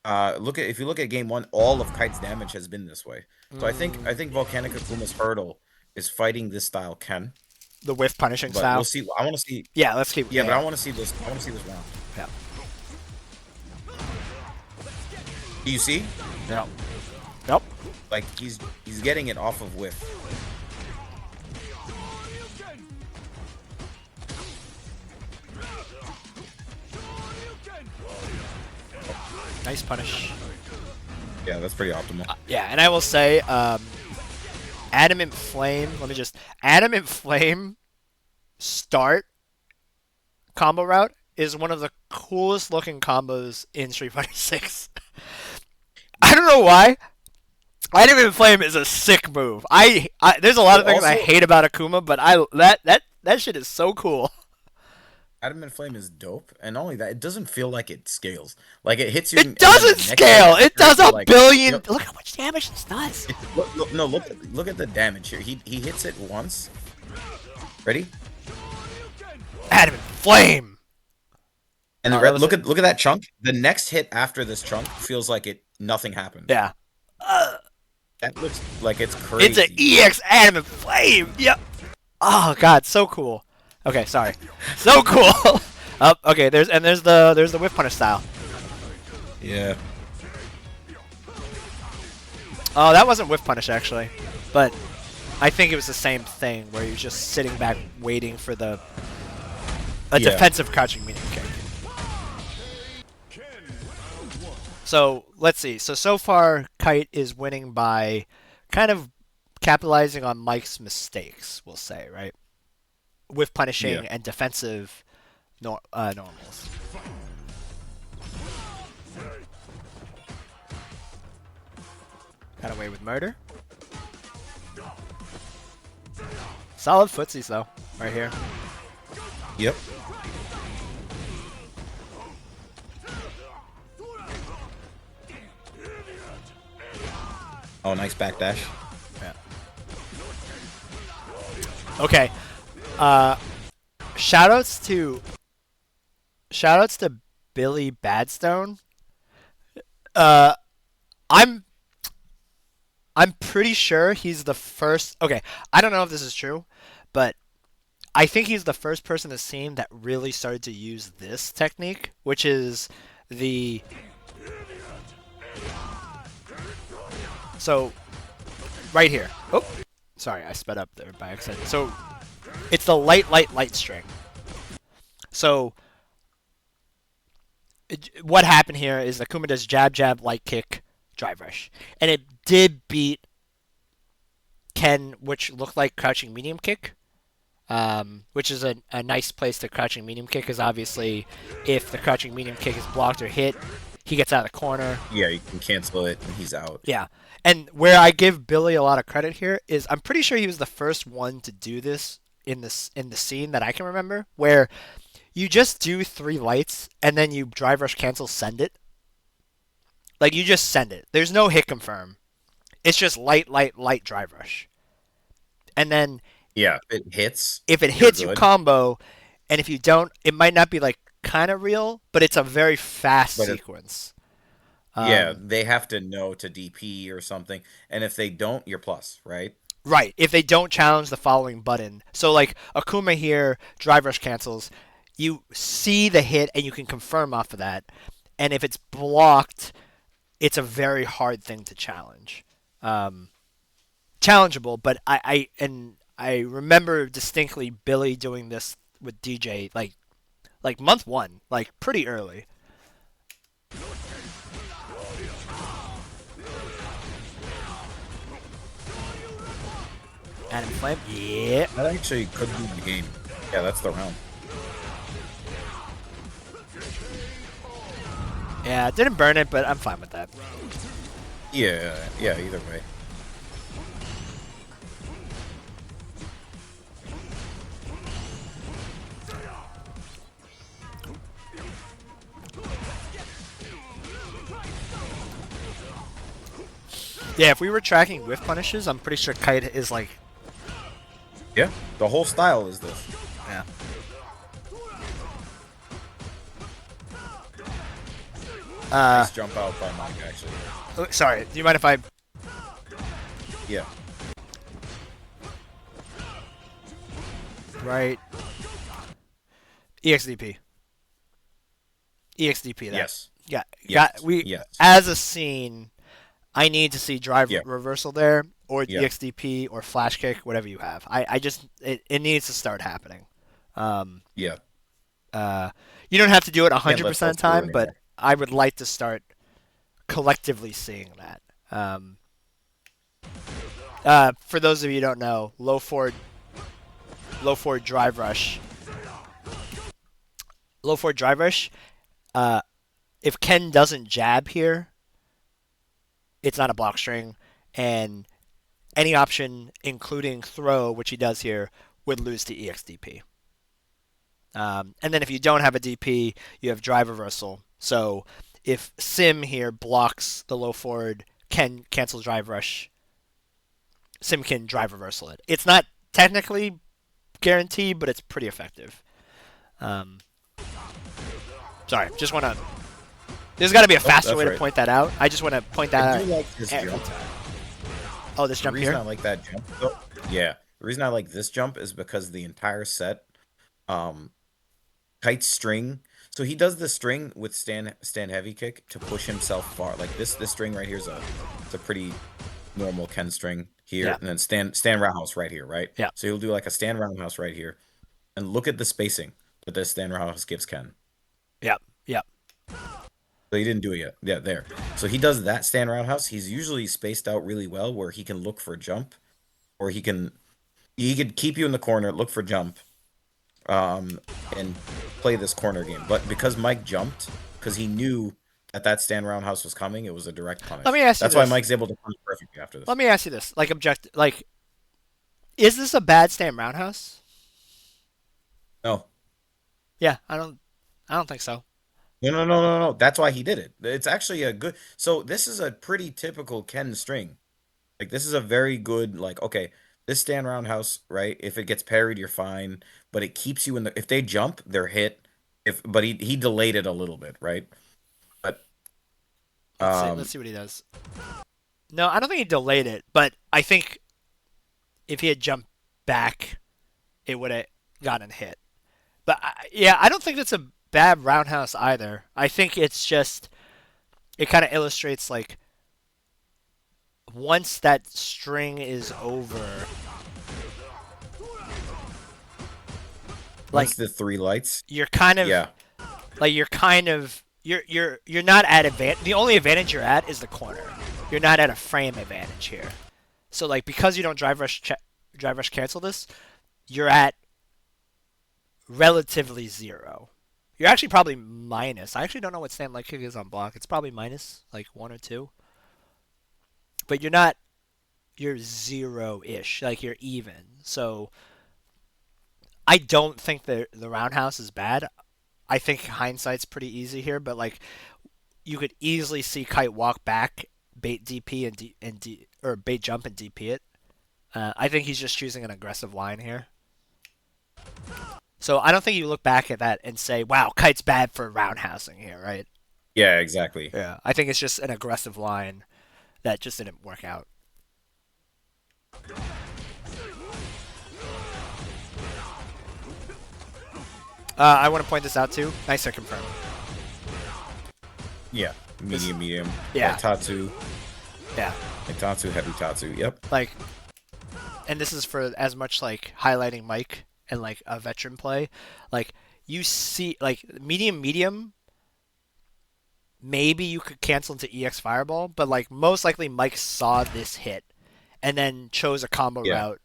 if you look at game one, all of Kite's damage has been this way. So I think Volcanic Akuma's hurdle is fighting this style Ken, The whiff punishing but we'll style. see. I want to see. Yeah. Let's keep. Yeah, but Yeah. I want to see this. I want to see this round. Yeah. Do you see? Yeah. Nope. Like he's getting it off of whiff. Nice punish. Yeah, that's pretty optimal. Yeah, and I will say, Adamant Flame. Let me just Adamant Flame start combo route is one of the coolest looking combos in Street Fighter 6. I don't know why. Adamant Flame is a sick move. There's a lot of But things I also, hate about Akuma, but that shit is so cool. Adamant Flame is dope, and not only that, it doesn't feel like it scales. Like it hits you, It and then the doesn't next hit scale. It after does you're a like, billion. yep. Look how much damage this does. No, look at the damage here. He hits it once. Ready? Adamant Flame. And Oh, that was look at that chunk. The next hit after this chunk feels like nothing happened. Yeah. That looks like it's It's an crazy. EX Adamant Flame. Yep. Oh god, so cool. Okay, sorry. So cool. Oh, okay. There's the whip punish style. Yeah. Oh, that wasn't whip punish actually, but I think it was the same thing where you're just sitting back waiting for a Yeah. defensive crouching medium kick. So let's see. So far, Kite is winning by kind of capitalizing on Mike's mistakes. We'll say, right, with punishing Yeah. and defensive normals. Got away with murder. Solid footsies though, right here. Yep. Oh, nice backdash. Yeah. Okay. Shoutouts to Billy Badstone. I'm pretty sure he's the first. Okay, I don't know if this is true, but I think he's the first person to seem that really started to use this technique, which is the. So, right here. Oh, sorry, I sped up there by accident. So, it's the light string. So, what happened here is Akuma does jab, jab, light kick, drive rush. And it did beat Ken, which looked like crouching medium kick, which is a nice place to crouching medium kick, because obviously if the crouching medium kick is blocked or hit, he gets out of the corner. Yeah, you can cancel it, and he's out. Yeah. And where I give Billy a lot of credit here is I'm pretty sure he was the first one to do this in the scene that I can remember, where you just do 3 lights and then you drive rush cancel send it. Like you just send it. There's no hit confirm. It's just light drive rush. And then Yeah, if it hits. if it you're hits you good. combo, and if you don't, it might not be like kind of real, but it's a very fast But sequence. Yeah, they have to know to DP or something, and if they don't, you're plus, right? Right, if they don't challenge the following button. So like Akuma here, drive rush cancels. You see the hit and you can confirm off of that. And if it's blocked, it's a very hard thing to challenge. Challengeable, but I remember distinctly Billy doing this with DJ like month 1, like pretty early. Adam Flame, yeah. That actually could be the game. Yeah, that's the round. Yeah, it didn't burn it, but I'm fine with that. Yeah, either way. Yeah, if we were tracking whiff punishes, I'm pretty sure Kite is like... Yeah, the whole style is this. Yeah. Nice jump out by Mike, actually. Sorry, do you mind if I... Yeah. Right. EXDP. EXDP, that. Yes. Yeah, Yes. we Yes. as a scene, I need to see drive Yeah. reversal there, or Yeah. EXDP, or flash kick, whatever you have. I just it needs to start happening. Yeah. You don't have to do it Can't 100% let of the folks do time, it but anymore. I would like to start collectively seeing that. For those of you who don't know, low forward drive rush low forward drive rush. Uh, if Ken doesn't jab here, it's not a block string, and any option, including throw, which he does here, would lose to EXDP. And then if you don't have a DP, you have drive reversal. So if Sim here blocks the low forward, Ken cancels drive rush, Sim can drive reversal it. It's not technically guaranteed, but it's pretty effective. Sorry, just want to... There's got to be a faster way to point that out. I just want to point that out. Like this every jump. time. Oh, this jump The reason here? I like that jump, though, yeah. The reason I like this jump is because the entire set, Kite's string. So he does the string with stand heavy kick to push himself far. Like this string right here is it's a pretty normal Ken string here, Yeah. and then stand roundhouse right here, right? Yeah. So he'll do like a stand roundhouse right here, and look at the spacing that this stand roundhouse gives Ken. Yep. Yep. So he didn't do it yet. Yeah, there. So he does that stand roundhouse. He's usually spaced out really well, where he can look for jump, or he could keep you in the corner, look for jump, and play this corner game. But because Mike jumped, because he knew that stand roundhouse was coming, it was a direct punish. Let me ask you That's why this. Mike's able to punish perfectly after this. Let me ask you this. Is this a bad stand roundhouse? No. Yeah, I don't think so. No. That's why he did it. It's actually a good. So this is a pretty typical Ken string. Like this is a very good. Like okay, this stand roundhouse, right? If it gets parried, you're fine. But it keeps you in the. If they jump, they're hit. But he delayed it a little bit, right? But Let's see what he does. No, I don't think he delayed it, but I think if he had jumped back, it would have gotten hit. But I don't think that's a bad roundhouse either. I think it's just it kind of illustrates like once that string is over, like once the three lights, you're kind of yeah. like you're not at advantage. The only advantage you're at is the corner. You're not at a frame advantage here. So like because you don't drive rush cancel this, you're at relatively zero. You're actually probably minus. I actually don't know what stand leg kick is on block. It's probably minus like 1 or 2. But you're zero-ish. Like you're even. So I don't think the roundhouse is bad. I think hindsight's pretty easy here, but like you could easily see Kite walk back, bait DP or bait jump and DP it. I think he's just choosing an aggressive line here. So I don't think you look back at that and say, "Wow, Kite's bad for roundhousing here," right? Yeah, exactly. Yeah, I think it's just an aggressive line that just didn't work out. I want to point this out too. Nice to confirm. Yeah, medium. Yeah. Like Tatsu. Yeah. Like Tatsu, heavy Tatsu. Yep. Like, and this is for as much like highlighting Mike and like a veteran play. Like you see, like medium. Maybe you could cancel into EX Fireball, but like most likely Mike saw this hit and then chose a combo route.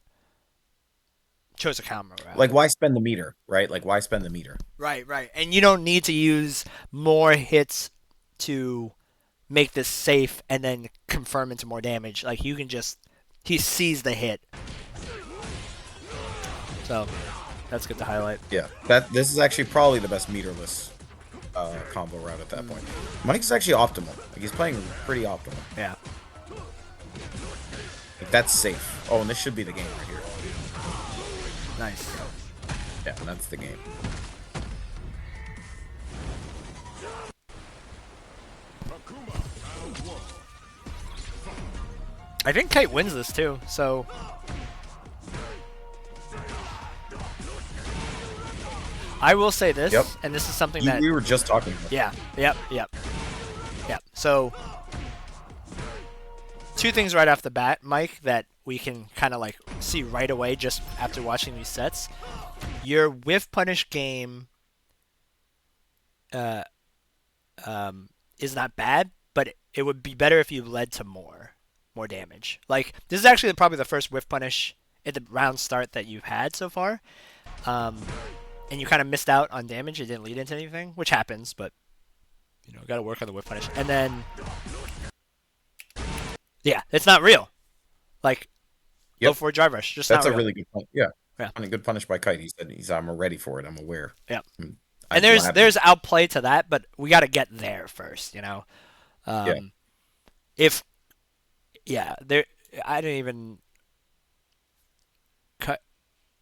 Like why spend the meter, right? Like why spend the meter? Right. And you don't need to use more hits to make this safe and then confirm into more damage. Like you can just he sees the hit. So that's good to highlight. Yeah. This is actually probably the best meterless combo route at that point. Mike's actually optimal. Like he's playing pretty optimal. Yeah. Like that's safe. Oh, and this should be the game right here. Nice. Yeah, that's the game. I think Kite wins this too, so I will say this, Yep. and this is something that We were just talking about. Yeah. Yep. So, two things right off the bat, Mike, that we can kind of like see right away just after watching these sets. Your whiff punish game is not bad, but it would be better if you led to more damage. Like this is actually probably the first whiff punish at the round start that you've had so far. and you kind of missed out on damage. It didn't lead into anything, which happens, but got to work on the whiff punish. And then, yeah, it's not real. Like, Yep. low forward drive rush, just That's not a real. really good point. Yeah. Yeah. And a good punish by Kite. He said, I'm ready for it. I'm aware. Yeah. I'm And there's gladly. outplay to that, but we got to get there first, Yeah. If there I didn't even cut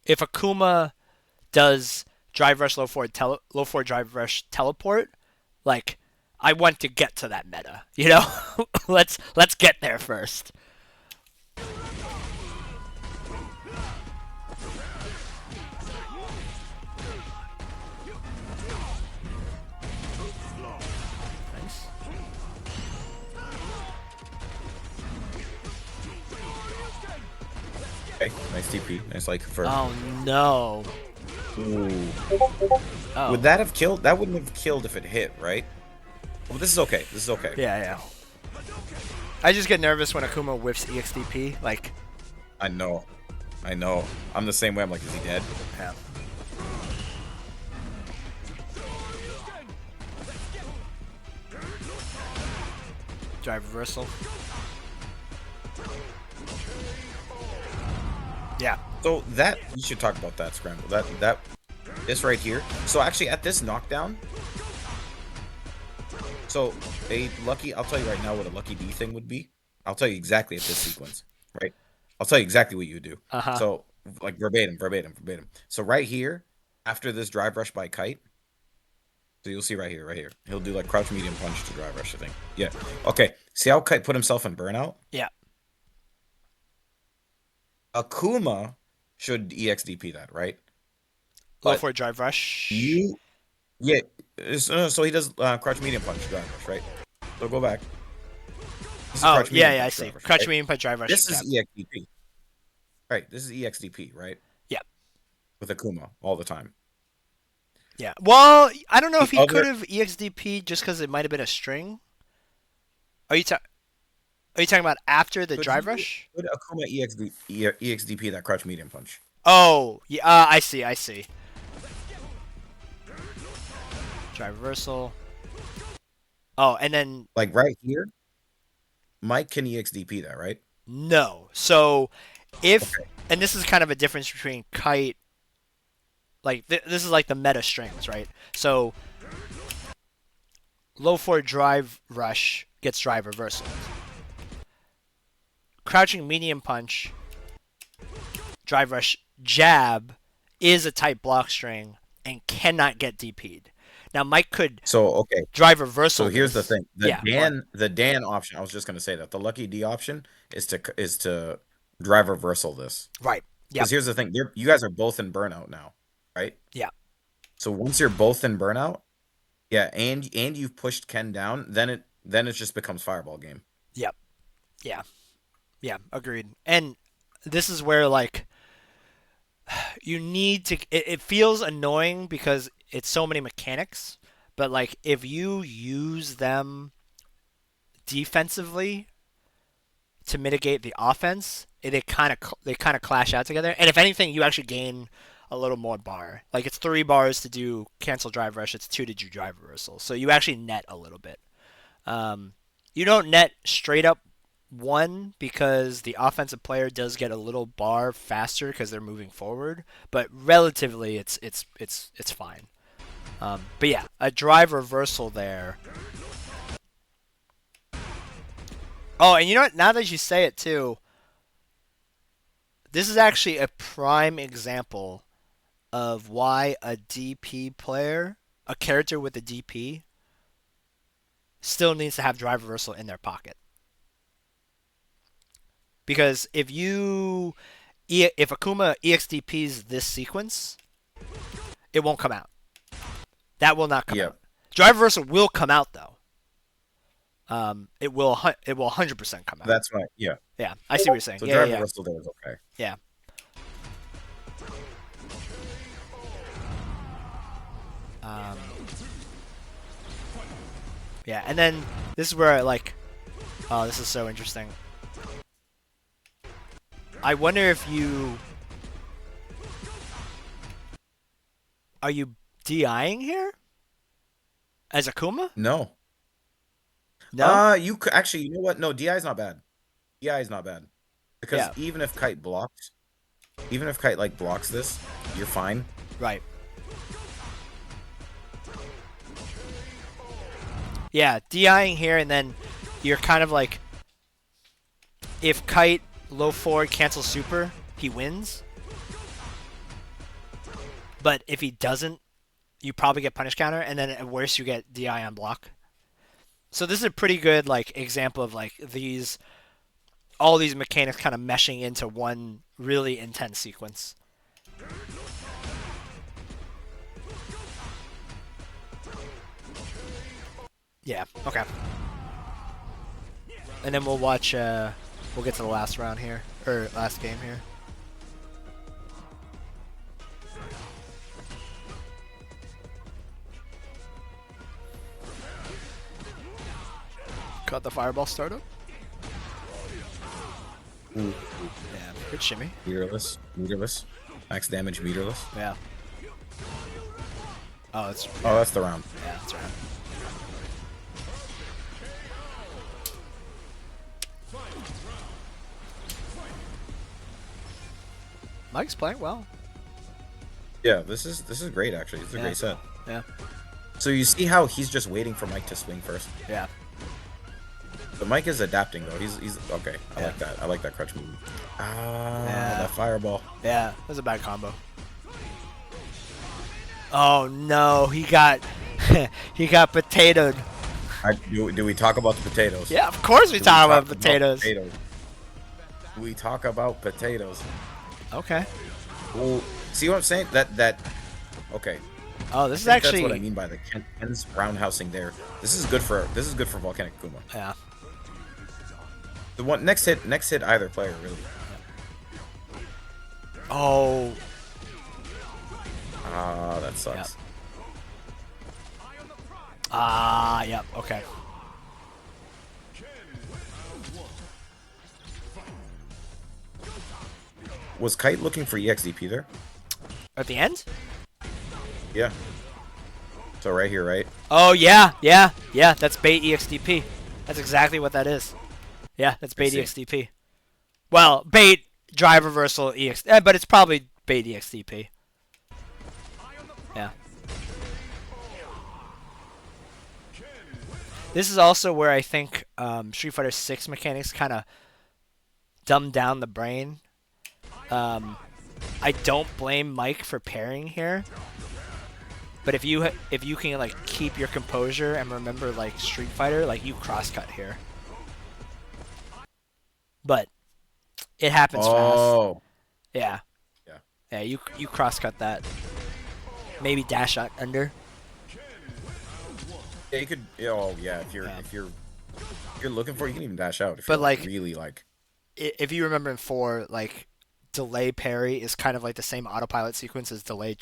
if Akuma does drive rush low forward drive rush teleport, like I want to get to that meta, let's get there first. Nice. Okay. Nice TP. Nice like for. Oh no. Ooh. Oh. Would that have killed? That wouldn't have killed if it hit, right? Well, this is okay. This is okay. Yeah. I just get nervous when Akuma whiffs EXDP. Like, I know. I'm the same way. I'm like, is he dead? yeah. Drive reversal. Yeah. So that we should talk about that scramble. This right here. So actually, at this knockdown. So I'll tell you right now what a LuckyD thing would be. I'll tell you exactly at this sequence, right? I'll tell you exactly what you would do. Uh-huh. So like verbatim. So right here, after this drive rush by Kite, so you'll see right here. He'll do like crouch medium punch to drive rush, I think. Yeah. Okay. See how Kite put himself in burnout? Yeah. Akuma should EXDP that, right? Low But for a drive rush. Yeah. So he does crouch medium punch drive rush, right? So go back. This is Oh, crouch medium yeah, I punch see. drive rush, Crouch right? medium punch drive rush. This is jab. EXDP. Right. This is EXDP, right? Yeah. With Akuma all the time. Yeah. Well, I don't know if The he other- could have EXDP just because it might have been a string. Are you talking about after the Could drive he- rush? Could Akuma EXDP that crouch medium punch? Oh, yeah. I see. Drive reversal. Oh, and then Like right here, Mike can EXDP that, right? no. So and this is kind of a difference between Kite. Like this is like the meta strings, right? So low forward drive rush gets drive reversal. Crouching medium punch, drive rush jab is a type block string and cannot get DP'd. Now Mike could So okay. drive reversal. So here's the thing. The Dan option. I was just gonna say that the LuckyD option is to drive reversal this. Right. Yeah. Because here's the thing. You guys are both in burnout now, right? Yeah. So once you're both in burnout, yeah, and you've pushed Ken down, then it just becomes fireball game. Yep. Yeah. Agreed. And this is where like you need to. It feels annoying because it's so many mechanics, but like if you use them defensively to mitigate the offense, they kind of clash out together. And if anything, you actually gain a little more bar. Like it's 3 bars to do cancel drive rush, it's 2 to do drive reversal. So you actually net a little bit. You don't net straight up 1 because the offensive player does get a little bar faster because they're moving forward, but relatively it's fine. But yeah, a drive reversal there. Oh, and you know what? Now that you say it too, this is actually a prime example of why a DP player, a character with a DP, still needs to have drive reversal in their pocket. Because if Akuma EXDPs this sequence, it won't come out. That will not come out. Drive reversal will come out though. It will 100% come out. That's right. Yeah. Yeah, I see what you're saying. So Yeah, drive yeah. reversal there is okay. Yeah. Yeah, and then this is where I like. Oh, this is so interesting. I wonder if you Are you DIing here as Akuma? No. No. You could actually, you know what? No, DI is not bad. DI is not bad. Because Yeah. even if Kite like blocks this, you're fine. Right. Yeah, DIing here, and then you're kind of like, if Kite low forward cancels super, he wins. But if he doesn't, you probably get punish counter, and then at worst you get DI on block. So this is a pretty good like example of like all these mechanics kind of meshing into one really intense sequence. Yeah. Okay. And then we'll watch. We'll get to the last round here, or last game here. Cut the fireball startup. Ooh, Yeah, good shimmy. meterless. Max damage, meterless. Yeah. Oh, that's Oh, that's the round. yeah, that's right. Mike's playing well. Yeah, this is great actually. It's a Yeah. great set. Yeah. So you see how he's just waiting for Mike to swing first. Yeah. But Mike is adapting though. He's okay. I Yeah. like that. I like that crutch move. Yeah. That fireball. Yeah. That was a bad combo. Oh no, he got he got potatoed. Do we talk about the potatoes? Yeah, of course we Do we talk about potatoes. Do we talk about potatoes? Okay. Well, see what I'm saying? That okay. Oh, this is I think actually that's what I mean by the Ken's roundhousing there. This is good for Volcanic Akuma. yeah. The one next hit either player really. Oh, Ah, that sucks. yep. Okay. Was Kite looking for EXDP there? At the end? Yeah. So right here, right? Oh yeah, yeah, yeah. That's bait EXDP. That's exactly what that is. Yeah, that's bait see. EXDP. Well, bait drive reversal but it's probably bait EXDP. Yeah. This is also where I think Street Fighter 6 mechanics kind of dumb down the brain. I don't blame Mike for parrying here, but if you can like keep your composure and remember like Street Fighter, like you crosscut here. But it happens fast. Oh. Yeah. Yeah. Yeah, you crosscut that. Maybe dash out under. Yeah, you could. Oh yeah, if you're looking for it, you can even dash out. If But, you're like- really like. If you remember in 4, like delay parry is kind of like the same autopilot sequence as delay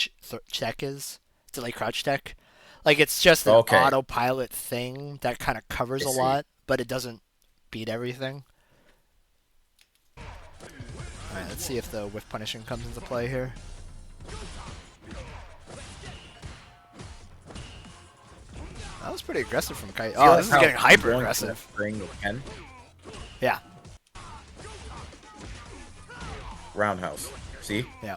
check is. Delay crouch check. Like it's just an Okay. autopilot thing that kind of covers I a see. lot, but it doesn't beat everything. Alright, let's see if the whiff punishing comes into play here. That was pretty aggressive from Kite. Oh, this is getting hyper aggressive. Spring with Ken. Yeah, Roundhouse. See? yeah.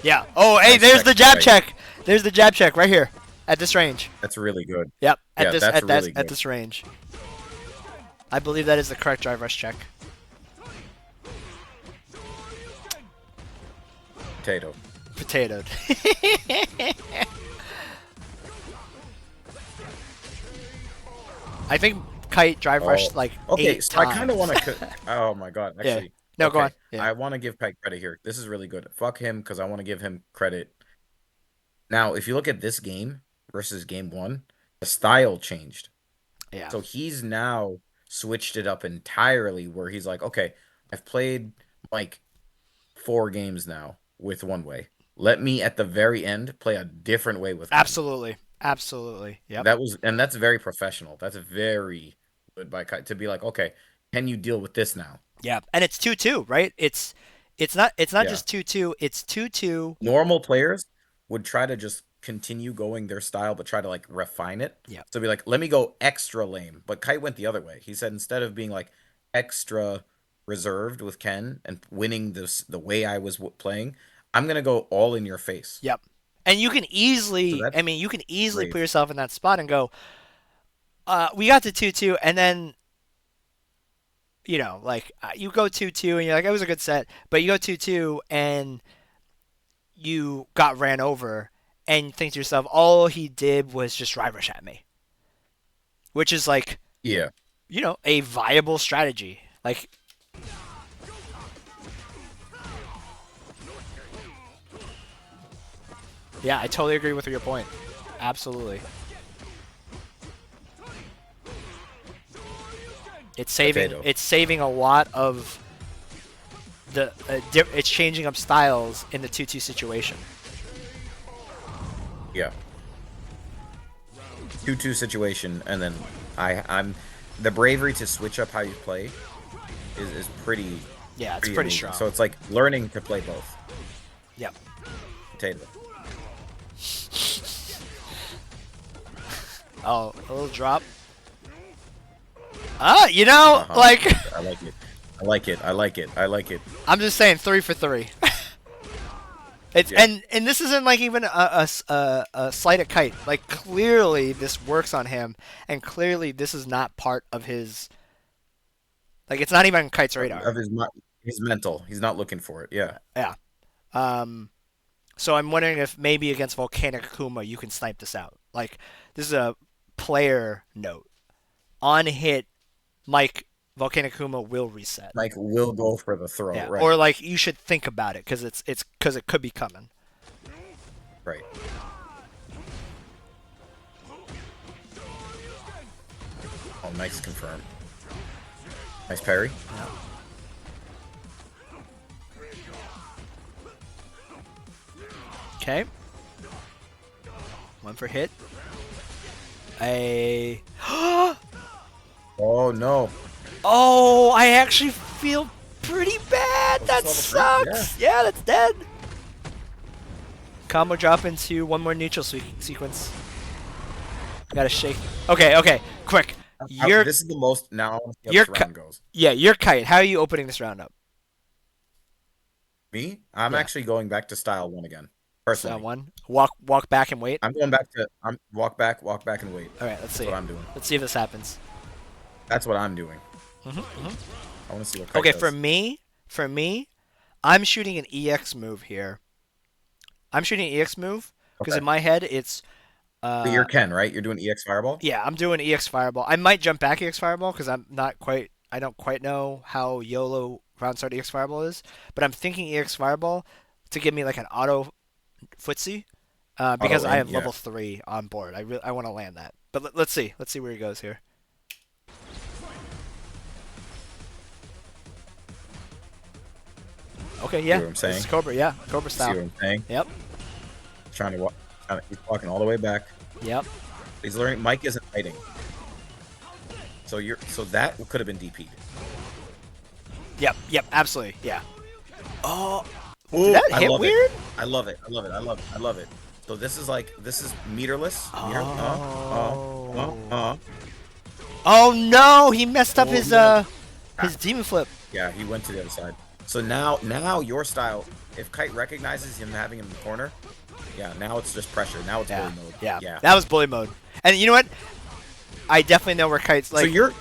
Yeah. Oh, hey, Nice there's check, the jab right. check. There's the jab check right here at this range. That's really good. Yep, Yeah, that's really at good. this range. I believe that is the correct drive rush check. Potato. Potatoed. I think Kite drive rushed like Okay, 8 so times. I kind of want to. Oh my god! Yeah. Actually, No, go okay, on. Yeah. I want to give Kite credit here. This is really good. Fuck him because I want to give him credit. Now, if you look at this game versus game 1, the style changed. Yeah. So he's now switched it up entirely where he's like, okay, I've played like 4 games now with one way. Let me at the very end play a different way with Ken. Absolutely. Absolutely. Yep. That's very professional. That's very good by Kite to be like, okay, can you deal with this now? Yeah. And it's 2-2, right? It's not Yeah. just 2-2. It's 2-2. Normal players would try to just continue going their style, but try to like refine it. Yeah. So be like, let me go extra lame. But Kite went the other way. He said instead of being like extra reserved with Ken and winning this the way I was playing, I'm gonna go all in your face. Yep. And So I that's mean, you can easily put brave. yourself in that spot and go, we got to 2-2, and then like you go 2-2, and you're like, it was a good set, but you go 2-2, and you got ran over, and you think to yourself, all he did was just drive rush at me, which is like, Yeah. a viable strategy. Like, yeah, I totally agree with your point. Absolutely. It's saving Potato. it's saving a lot of it's changing up styles in the 2-2 situation. Yeah. 2-2 situation, and then I'm the bravery to switch up how you play is Yeah, it's pretty pretty amazing. strong. So it's like learning to play both. Yep. Potato. Oh, a little drop. Like, I like it. I like it. I like it. I like it. I'm just saying 3 for 3. It's Yeah. and this isn't like even a slight at Kite. Like, clearly this works on him, and clearly this is not part of his. Like, it's not even on Kite's radar. Of his mental. He's not looking for it. Yeah. Yeah. So I'm wondering if maybe against Volcanic Akuma you can snipe this out. Like, this is a player note. On hit, Mike, Volcanic Akuma will reset. Like will go for the throw. Yeah. Right. Or like you should think about it because because it could be coming. Right. Oh, nice confirm. Nice parry. Yeah. Okay. One for hit. Oh no. Oh, I actually feel pretty bad. That That's level 3, sucks. Yeah, that's dead. Combo drop into one more neutral sequence. Gotta shake. Okay, quick. This is the most now. I want to see how You're this round goes. Yeah, you're Kite. How are you opening this round up? Me? I'm Yeah. actually going back to style 1 again. Personally. One. Walk back and wait. I'm going back to walk back, and wait. All right, let's see. That's what I'm doing. Let's see if this happens. That's what I'm doing. I want to see what Kite Okay, does. for me, I'm shooting an EX move here. I'm shooting an EX move because Okay. in my head it's. But you're Ken, right? You're doing EX Fireball? Yeah, I'm doing EX Fireball. I might jump back EX Fireball because I don't quite know how YOLO round start EX Fireball is, but I'm thinking EX Fireball to give me like an auto footsie because I land, have yeah. level 3 on board. I want to land that. But let's see where he goes here. Okay, yeah. See what I'm saying? This is Cobra, yeah. Cobra See what style. I'm saying? Yep. Trying to walk. He's walking all the way back. Yep. He's learning. Mike isn't fighting. So that could have been DP'd. Yep, absolutely. Yeah. Oh, Ooh, did that I hit love weird? it. I love it. I love it. So this is meterless. Oh no, he messed up Oh, his no. his demon flip. Yeah, he went to the other side. So now your style, if Kite recognizes him having him in the corner, yeah, now it's just pressure. Now it's bully mode. Yeah. That was bully mode. And you know what? I definitely know where Kite's like. So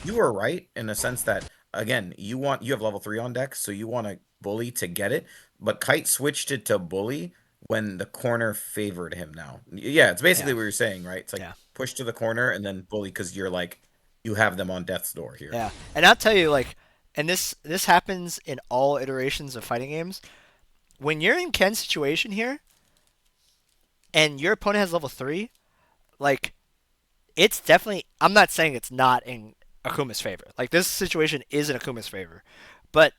you were right in the sense that again, you have level 3 on deck, so you want to bully to get it, but Kite switched it to bully when the corner favored him now. Yeah, it's basically what you're saying, right? It's like push to the corner and then bully because you have them on death's door here. Yeah. And I'll tell you, like, and this happens in all iterations of fighting games. When you're in Ken's situation here and your opponent has level 3, like, it's definitely, I'm not saying it's not in Akuma's favor. Like, this situation is in Akuma's favor. But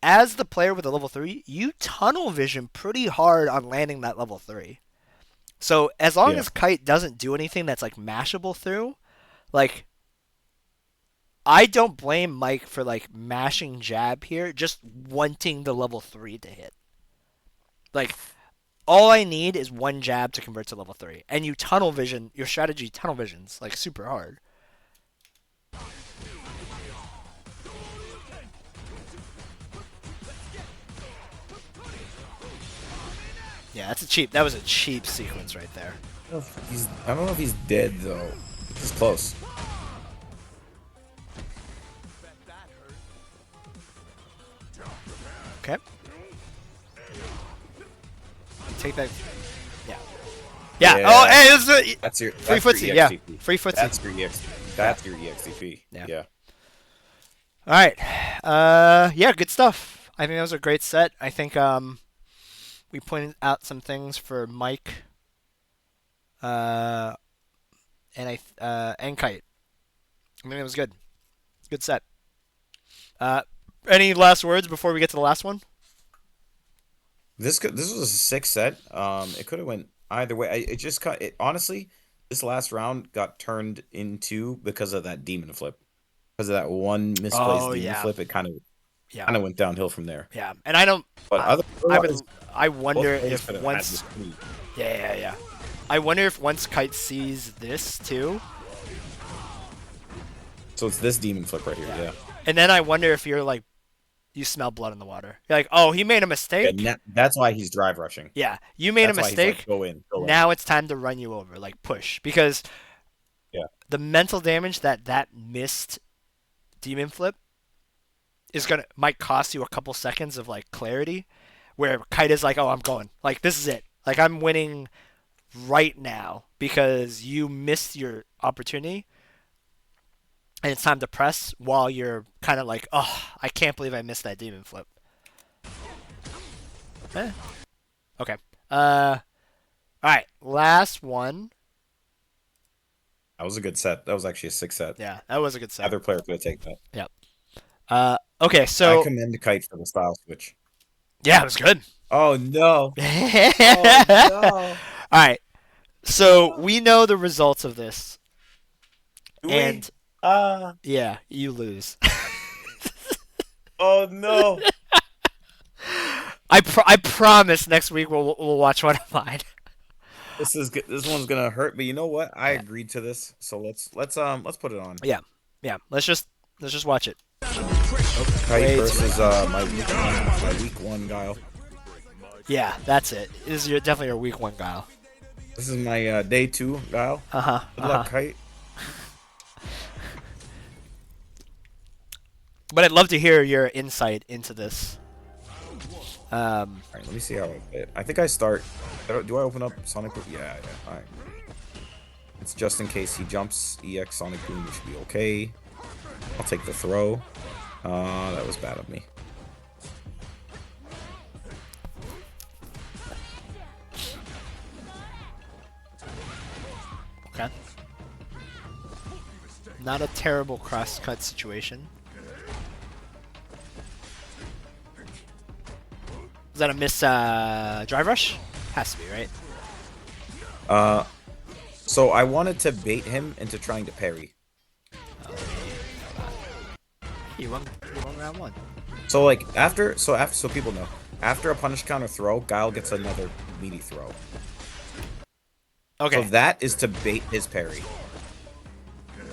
as the player with a level 3, you tunnel vision pretty hard on landing that level 3. So as long as Kite doesn't do anything that's like mashable through, like, I don't blame Mike for like mashing jab here, just wanting the level 3 to hit. Like, all I need is one jab to convert to level 3. And you tunnel vision, your strategy tunnel vision's like super hard. Yeah, that was a cheap sequence right there. I don't know if he's dead though. He's close. Okay. Take that. Yeah. Yeah. Yeah. Oh, hey, this is That's your free that's footsie. your Yeah. EXTP. Free footsie. That's your EXTP. Yeah. Yeah. All right. Yeah, good stuff. I think that was a great set. I think we pointed out some things for Mike. And Kite. I mean, it was good. Good set. Any last words before we get to the last one? This was a 6 set. It could have went either way. It just cut. It honestly, this last round got turned into because of that demon flip, because of that one misplaced demon flip. It kind of went downhill from there. Yeah, and I don't. But I wonder both if could have once. had this lead. Yeah. I wonder if once Kite sees this too. So it's this demon flip right here. Yeah. And then I wonder if you're like, you smell blood in the water. You're like, oh, he made a mistake. Yeah, that's why he's drive rushing. Yeah, you made a That's why he's like, mistake. go in. Now it's time to run you over, like push, because the mental damage that missed demon flip might cost you a couple seconds of like clarity, where Kite is like, oh, I'm going, like this is it, like I'm winning right now because you missed your opportunity. And it's time to press while you're kind of like, oh, I can't believe I missed that demon flip. Okay. All right. Last one. That was a good set. That was actually a 6 set. Yeah, that was a good set. Either player could have taken that. Yep. Okay, so I commend Kite for the style switch. yeah, it was good. Oh no! All right. So we know the results of this, and yeah, you lose. Oh no! I promise next week we'll watch one of mine. This is good. This one's gonna hurt, but you know what? I agreed to this, so let's put it on. Yeah. Let's just watch it. Kite versus my week one Guile. Yeah, that's it. This is definitely your week 1 Guile. This is my day 2 Guile. Good luck, Kite. But I'd love to hear your insight into this. All right, let me see how I play it. I think I start. Do I open up Sonic Boom? Yeah. All right. It's just in case he jumps EX Sonic Boom, which should be okay. I'll take the throw. That was bad of me. Okay. Not a terrible cross-cut situation. Is that a miss drive rush? Has to be, right? So I wanted to bait him into trying to parry. You won round 1. So so people know, after a punish counter throw, Guile gets another meaty throw. Okay. So that is to bait his parry.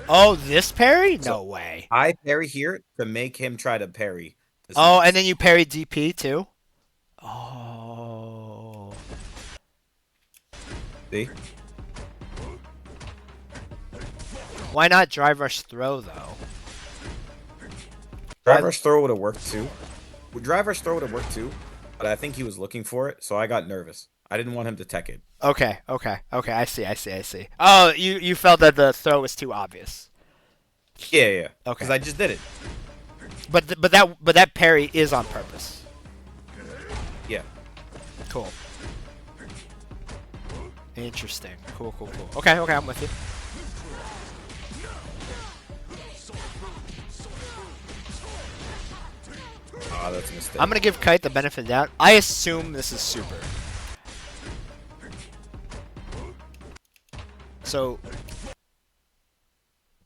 Oh, this parry? No way. I parry here to make him try to parry. Oh, and then you parry DP too? Oh. See? Why not drive rush throw though? Drive rush throw would have worked too. Drive rush throw would have worked too, but I think he was looking for it, so I got nervous. I didn't want him to tech it. Okay. I see. Oh, you felt that the throw was too obvious. Yeah. Okay. Because I just did it. But that parry is on purpose. Yeah. Cool. Interesting. Cool. Okay, I'm with you. Oh, that's a mistake. I'm gonna give Kite the benefit of the doubt. I assume this is super. So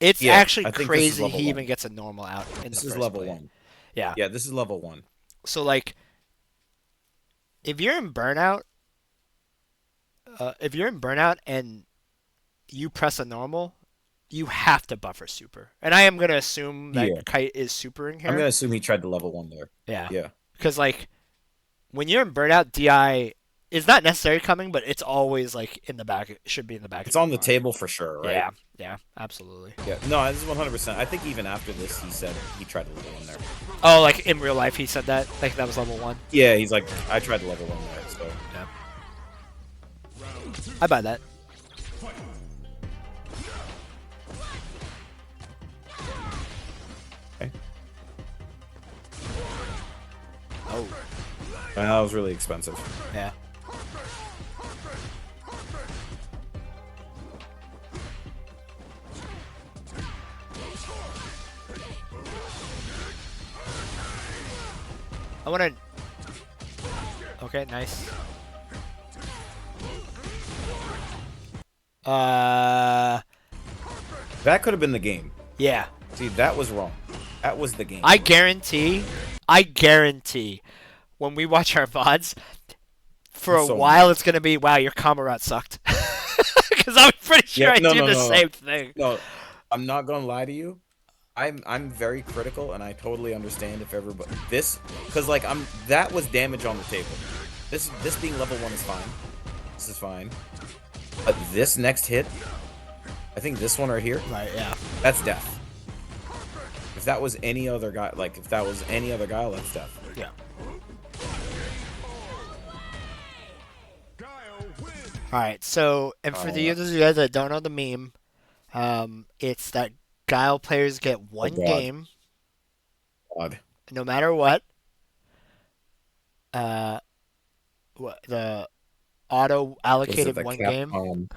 It's Yeah, actually I think this is crazy level he 1. even gets a normal out in the This is first level play. 1. Yeah. Yeah, this is level 1. So like, if you're in burnout, and you press a normal, you have to buffer super. And I am gonna assume Yeah. that Kite is supering I'm here. gonna assume he tried the level 1 there. Yeah. Yeah. Because like, when you're in burnout, DI is not necessarily coming, but it's always like in the back. It should be in the back It's of your on the mind. table for sure, right? Yeah. Yeah. Absolutely. Yeah. No, this is 100%. I think even after this, he said he tried the level 1 there. Oh, like in real life, he said that. Like that was level 1. Yeah, he's like, I tried the level 1 there, so. Yeah. I buy that. Okay. Oh. That was really expensive. Yeah. I want to. Okay, nice. That could have been the game. Yeah. See, that was wrong. That was the game. I guarantee, when we watch our VODs, for a So while mad. it's gonna be, wow, your Kamarat sucked. Because I'm pretty sure I do the same thing. No, I'm not gonna lie to you. I'm very critical, and I totally understand if everybody because like that was damage on the table. This being level 1 is fine. This is fine. But this next hit, I think this one right here, Right, yeah. that's death. If that was any other guy, that's death. Yeah. Alright, so, and for the others of you guys that don't know the meme, it's that Guile players get one God. game, God. no matter what. The auto Was it allocated the one game.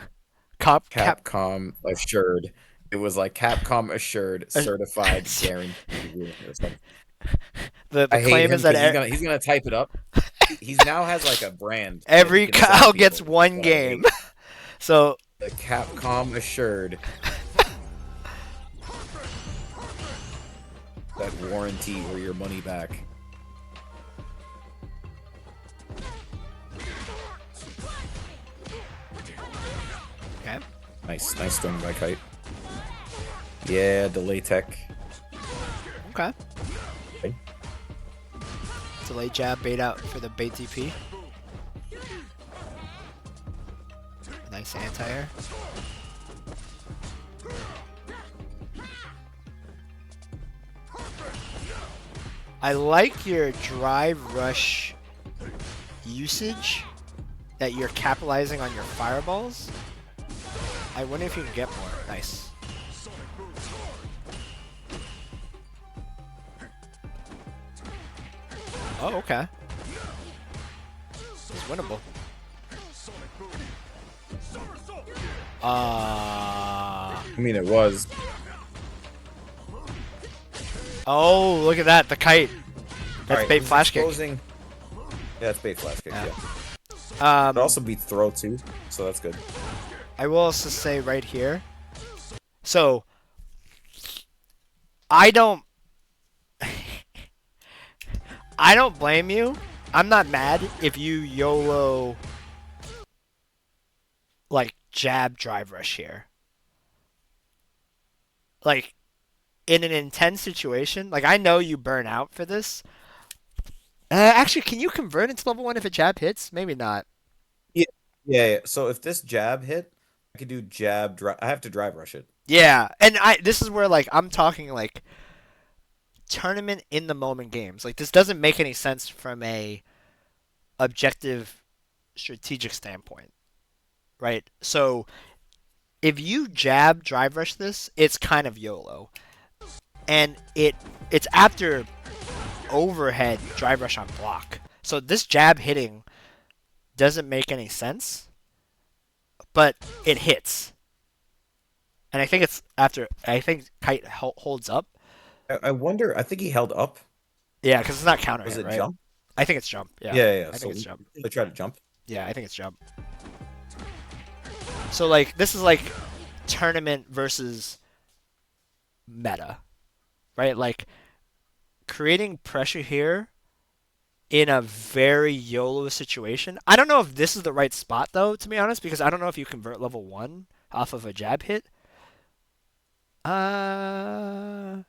Capcom assured. It was like Capcom assured, certified, guaranteed. The I hate claim him is that 'cause he's gonna type it up. He's now has like a brand. that every he can sell Guile people, gets one but I hate game. So The Capcom assured that warranty or your money back. okay. Nice swing by Kite. Yeah, delay tech. Okay. Okay. Delay jab, bait out for the bait DP. Nice anti-air. I like your drive rush usage that you're capitalizing on your fireballs. I wonder if you can get more. Nice. Oh, okay. It's winnable. I mean, it was. Oh, look at that. The kite. That's Alright, bait he's flash kick. exposing- Yeah, it's bait flash kick, Yeah. yeah. It also beat throw too, so that's good. I will also say right here. So, I don't blame you. I'm not mad if you YOLO like jab drive rush here. Like in an intense situation, like I know you burn out for this. Actually, can you convert into level 1 if a jab hits? Maybe not. Yeah. So if this jab hit, I could do jab. I have to drive rush it. Yeah, and this is where like I'm talking like tournament in the moment games. Like this doesn't make any sense from a objective strategic standpoint. Right? So if you jab drive rush this, it's kind of YOLO. And it's after overhead drive rush on block. So this jab hitting doesn't make any sense, but it hits. And I think it's after. I think Kite holds up. I wonder. I think he held up. Yeah, because it's not counter Was hit, it right? jump? I think it's jump. Yeah. Yeah. I think it's jump. They tried to jump. Yeah, I think it's jump. So like this is like tournament versus meta, right? Like creating pressure here in a very YOLO situation. I don't know if this is the right spot though, to be honest, because I don't know if you convert level 1 off of a jab hit. Uh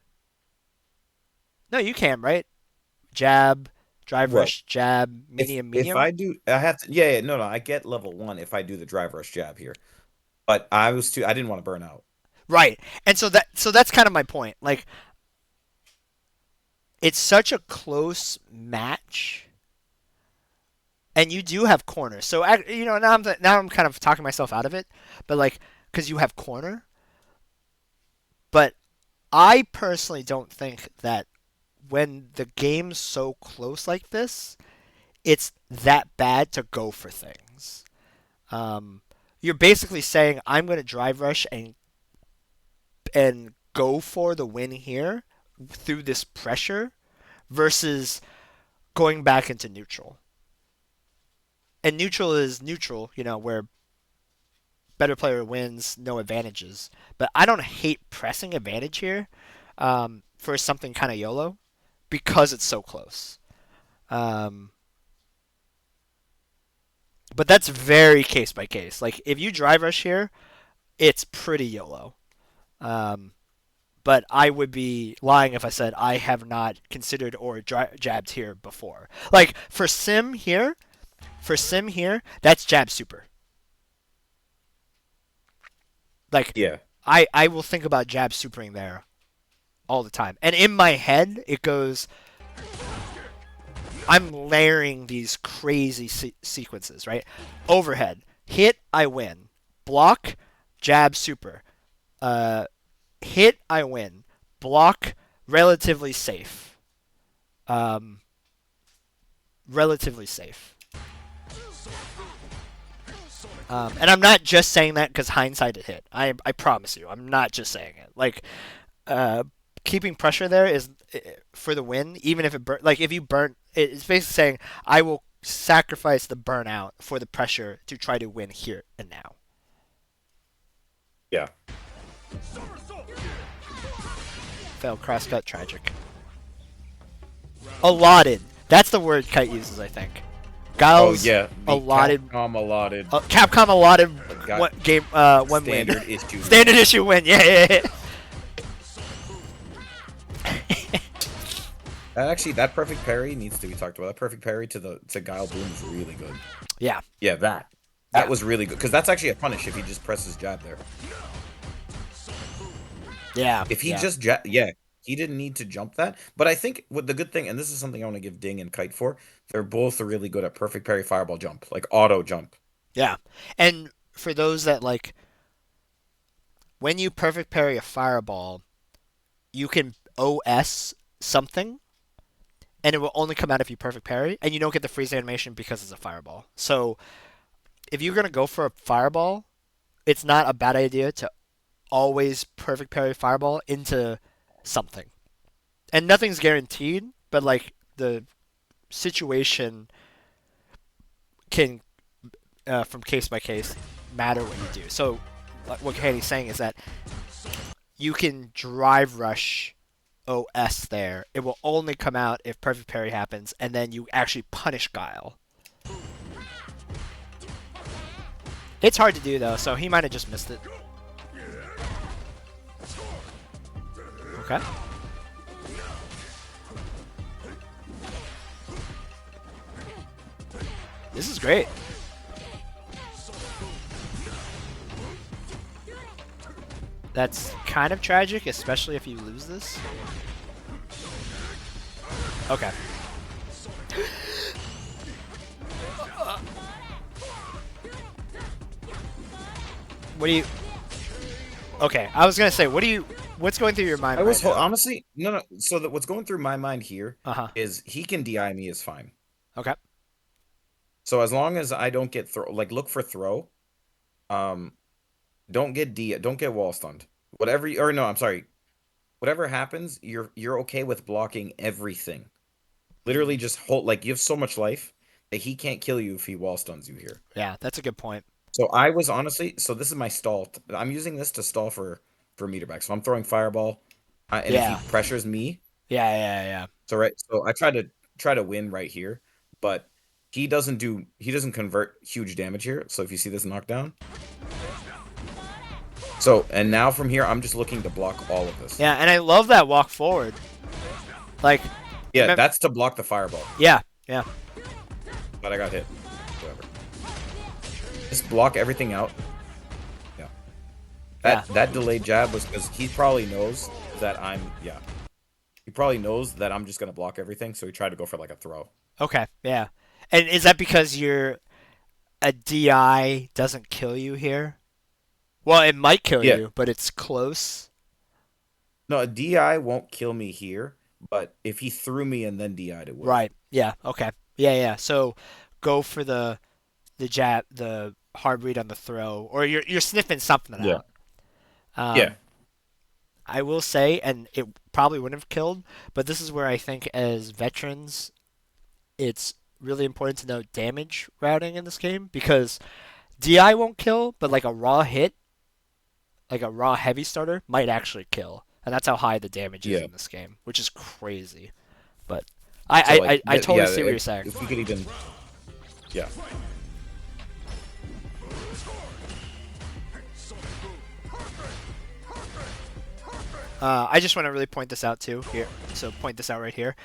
no, you can, right? Jab, drive What? rush, jab, medium, If medium. I do, I have to. Yeah, yeah, no, no. I get level 1 if I do the drive rush jab here, but I didn't want to burn out. Right. And so that's kind of my point. Like it's such a close match and you do have corner. So now I'm kind of talking myself out of it, but like cuz you have corner, but I personally don't think that when the game's so close like this, it's that bad to go for things. Um, you're basically saying I'm going to drive rush and go for the win here through this pressure versus going back into neutral. And neutral is neutral, where better player wins, no advantages. But I don't hate pressing advantage here for something kind of YOLO because it's so close. Um, but that's very case by case. Like if you drive rush here, it's pretty YOLO. Um, but I would be lying if I said I have not considered or jabbed here before. Like for sim here, that's jab super. Like Yeah, I will think about jab supering there all the time, and in my head it goes. I'm layering these crazy sequences, right? Overhead, hit, I win. Block, jab, super. Uh, hit, I win. Block, relatively safe. Um, relatively safe. And I'm not just saying that because hindsight it hit. I promise you, I'm not just saying it. Like, uh, keeping pressure there is for the win, even if it like if you burn, it's basically saying I will sacrifice the burnout for the pressure to try to win here and now. yeah. Failed crosscut, tragic. Allotted. That's the word Kite uses, I think. Oh Giles yeah, the allotted. Capcom allotted Capcom allotted got one game. One win. standard issue. Standard issue win. Yeah. Actually, that perfect parry needs to be talked about. That perfect parry to Guile Boom is really good. Yeah. Yeah, that Yeah. was really good because that's actually a punish if he just presses jab there. Yeah. If he yeah. just yeah, he didn't need to jump that. But I think what the good thing, and this is something I want to give Ding and Kite for, they're both really good at perfect parry fireball jump, like auto jump. Yeah. And for those that like, when you perfect parry a fireball, you can OS something, and it will only come out if you perfect parry, and you don't get the freeze animation because it's a fireball. So if you're gonna go for a fireball, it's not a bad idea to always perfect parry fireball into something. And nothing's guaranteed, but like the situation can, from case by case, matter what you do. So what Hannie's saying is that you can drive rush OS there. It will only come out if perfect parry happens, and then you actually punish Guile. It's hard to do though, so he might have just missed it. Okay. This is great. That's kind of tragic, especially if you lose this. Okay. What do you... Okay, I was gonna say, what's going through your mind I was right now? honestly no. So that what's going through my mind here Uh-huh. is he can DI me is fine. Okay. So as long as I don't get look for throw, um, don't get wall stunned. Or no, I'm sorry. Whatever happens, you're okay with blocking everything. Literally just hold, like, you have so much life that he can't kill you if he wall stuns you here. Yeah, that's a good point. So I was honestly, so this is my stall. I'm using this to stall for meter back. So I'm throwing fireball. And if he Yeah. pressures me, Yeah. so I try to win right here, but he doesn't convert huge damage here. So if you see this knockdown, and now from here I'm just looking to block all of this. Yeah, and I love that walk forward. Like, Yeah, that's to block the fireball. Yeah. But I got hit. Whatever. Just block everything out. Yeah. That delayed jab was because he probably knows that He probably knows that I'm just gonna block everything, so he tried to go for like a throw. Okay, yeah. And is that because a DI doesn't kill you here? Well, it might kill Yeah. you, but it's close. No, a DI won't kill me here, but if he threw me and then DI'd, it would. Right. Yeah. Okay. Yeah. So go for the jab, the hard read on the throw, or you're sniffing something Yeah. out. Yeah. I will say, and it probably wouldn't have killed, but this is where I think as veterans, it's really important to know damage routing in this game because DI won't kill, but like a raw hit, like a raw heavy starter, might actually kill. And that's how high the damage is Yeah. in this game, which is crazy. But So, like, I totally yeah, see what you're saying. If we could even, yeah. I just want to really point this out too here. So point this out right here.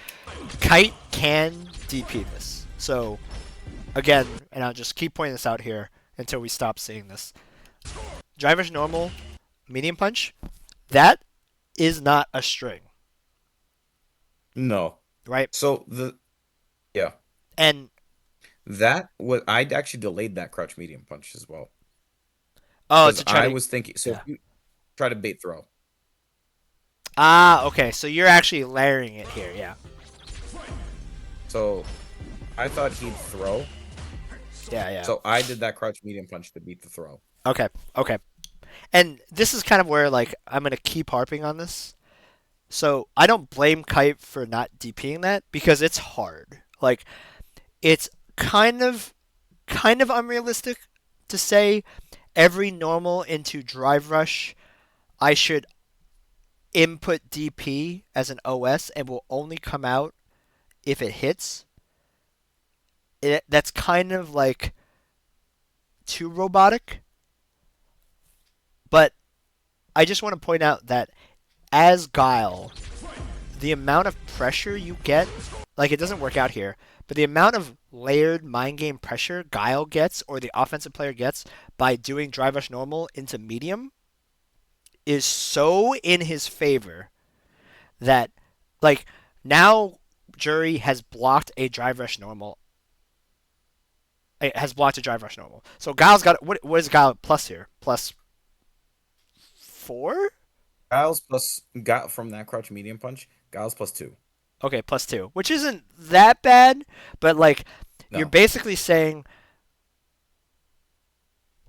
Kite can DP this. So again, and I'll just keep pointing this out here until we stop seeing this. Driver's normal, medium punch. That is not a string, No. right? So yeah, And I'd actually delayed that crouch medium punch as well. oh, Because to try I to was thinking, so yeah. if you try to bait throw. okay. So you're actually layering it here, yeah. So I thought he'd throw. Yeah. So I did that crouch medium punch to beat the throw. Okay. And this is kind of where like I'm gonna keep harping on this. So I don't blame Kite for not DPing that because it's hard. Like it's kind of unrealistic to say every normal into drive rush I should input DP as an OS and will only come out if it hits. That's kind of like too robotic. But I just want to point out that as Guile, the amount of pressure you get, like it doesn't work out here, but the amount of layered mind game pressure Guile gets or the offensive player gets by doing drive rush normal into medium is so in his favor that like now Jury has blocked a drive rush normal. It has blocked a drive rush normal. So Guile's got what is Guile plus here? Plus 4? Giles got from that crouch medium punch. Giles +2. Okay, +2, which isn't that bad, but like No. you're basically saying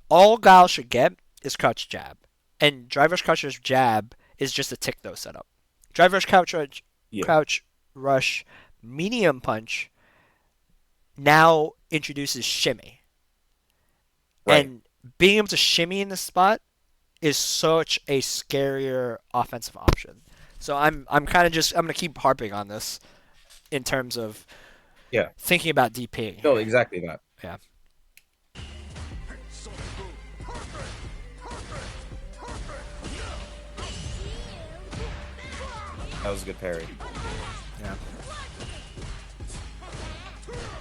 all Guile should get is crouch jab, and driver's croucher's jab is just a tick though setup. Driver's crouch rush medium punch now introduces shimmy, Right. and being able to shimmy in this spot is such a scarier offensive option. So I'm kind of I'm gonna keep harping on this in terms of thinking about DP. No, exactly that. Yeah. That was a good parry. Yeah.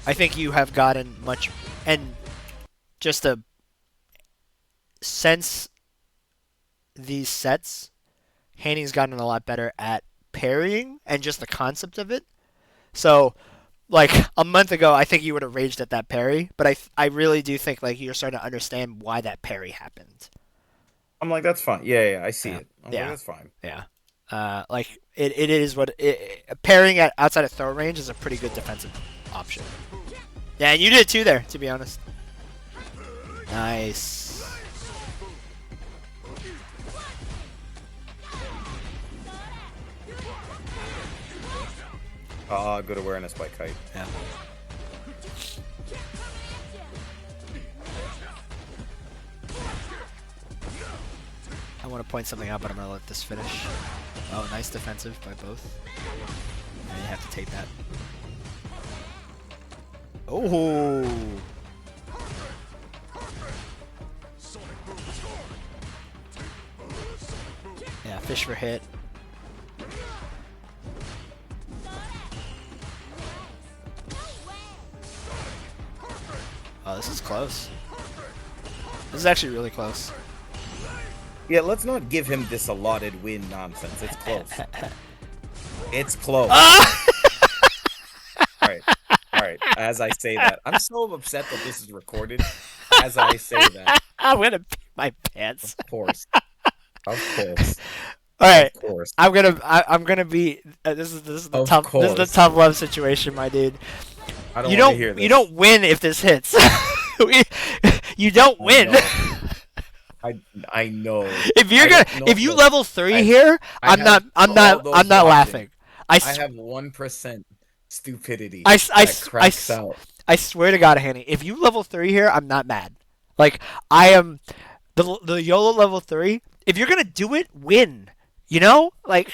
I think you have gotten much, and just to sense these sets, Hannie's gotten a lot better at parrying and just the concept of it. So, like a month ago, I think you would have raged at that parry, but I really do think like you're starting to understand why that parry happened. I'm like, that's fine. Yeah, I see it. I'm Yeah. like, that's fine. Yeah. Like it is what parrying at outside of throw range is a pretty good defensive option. Yeah, and you did too there, to be honest. Nice. Good awareness by Kite. Yeah. I want to point something out, but I'm gonna let this finish. Oh, nice defensive by both. And you have to take that. Oh. Yeah, fish for hit. Oh, this is close. This is actually really close. Yeah, let's not give him this allotted win nonsense. It's close. It's close. All right. As I say that, I'm so upset that this is recorded. As I say that, I'm gonna pee my pants. of course. All right, of course. I'm gonna be. This is the Of tough. This is the course. tough love situation, my dude. I don't You want don't to hear this. you don't win if this hits. You don't win. I know. If you're if you level 3 here, I'm not laughing. I have 1% stupidity. I cracks out. I swear to God, Hannie, if you level 3 here, I'm not mad. Like, I am the YOLO level 3. If you're gonna do it, win. You know, like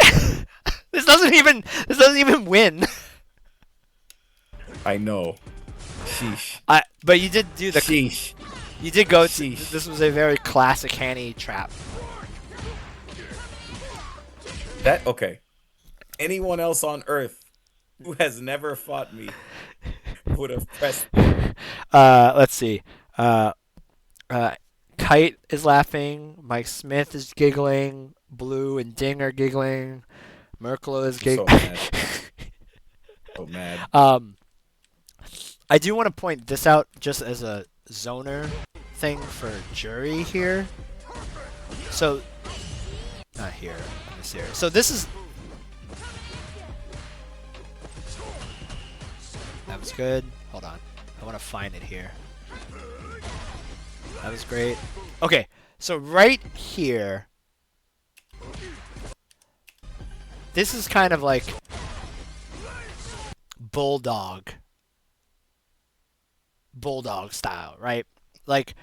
this doesn't even win. I know. Sheesh. But you did do the. Sheesh. You did go. Sheesh. This was a very classic Hannie trap. Okay. Anyone else on Earth who has never fought me would have pressed. Let's see. Kite is laughing. Mike Smith is giggling. Blue and Ding are giggling. Merklo is giggling. So mad. I do want to point this out just as a zoner thing for jury here. So, not here. This here. So this is. That was good. Hold on. I want to find it here. That was great. Okay, so right here, this is kind of like bulldog style, right? Like,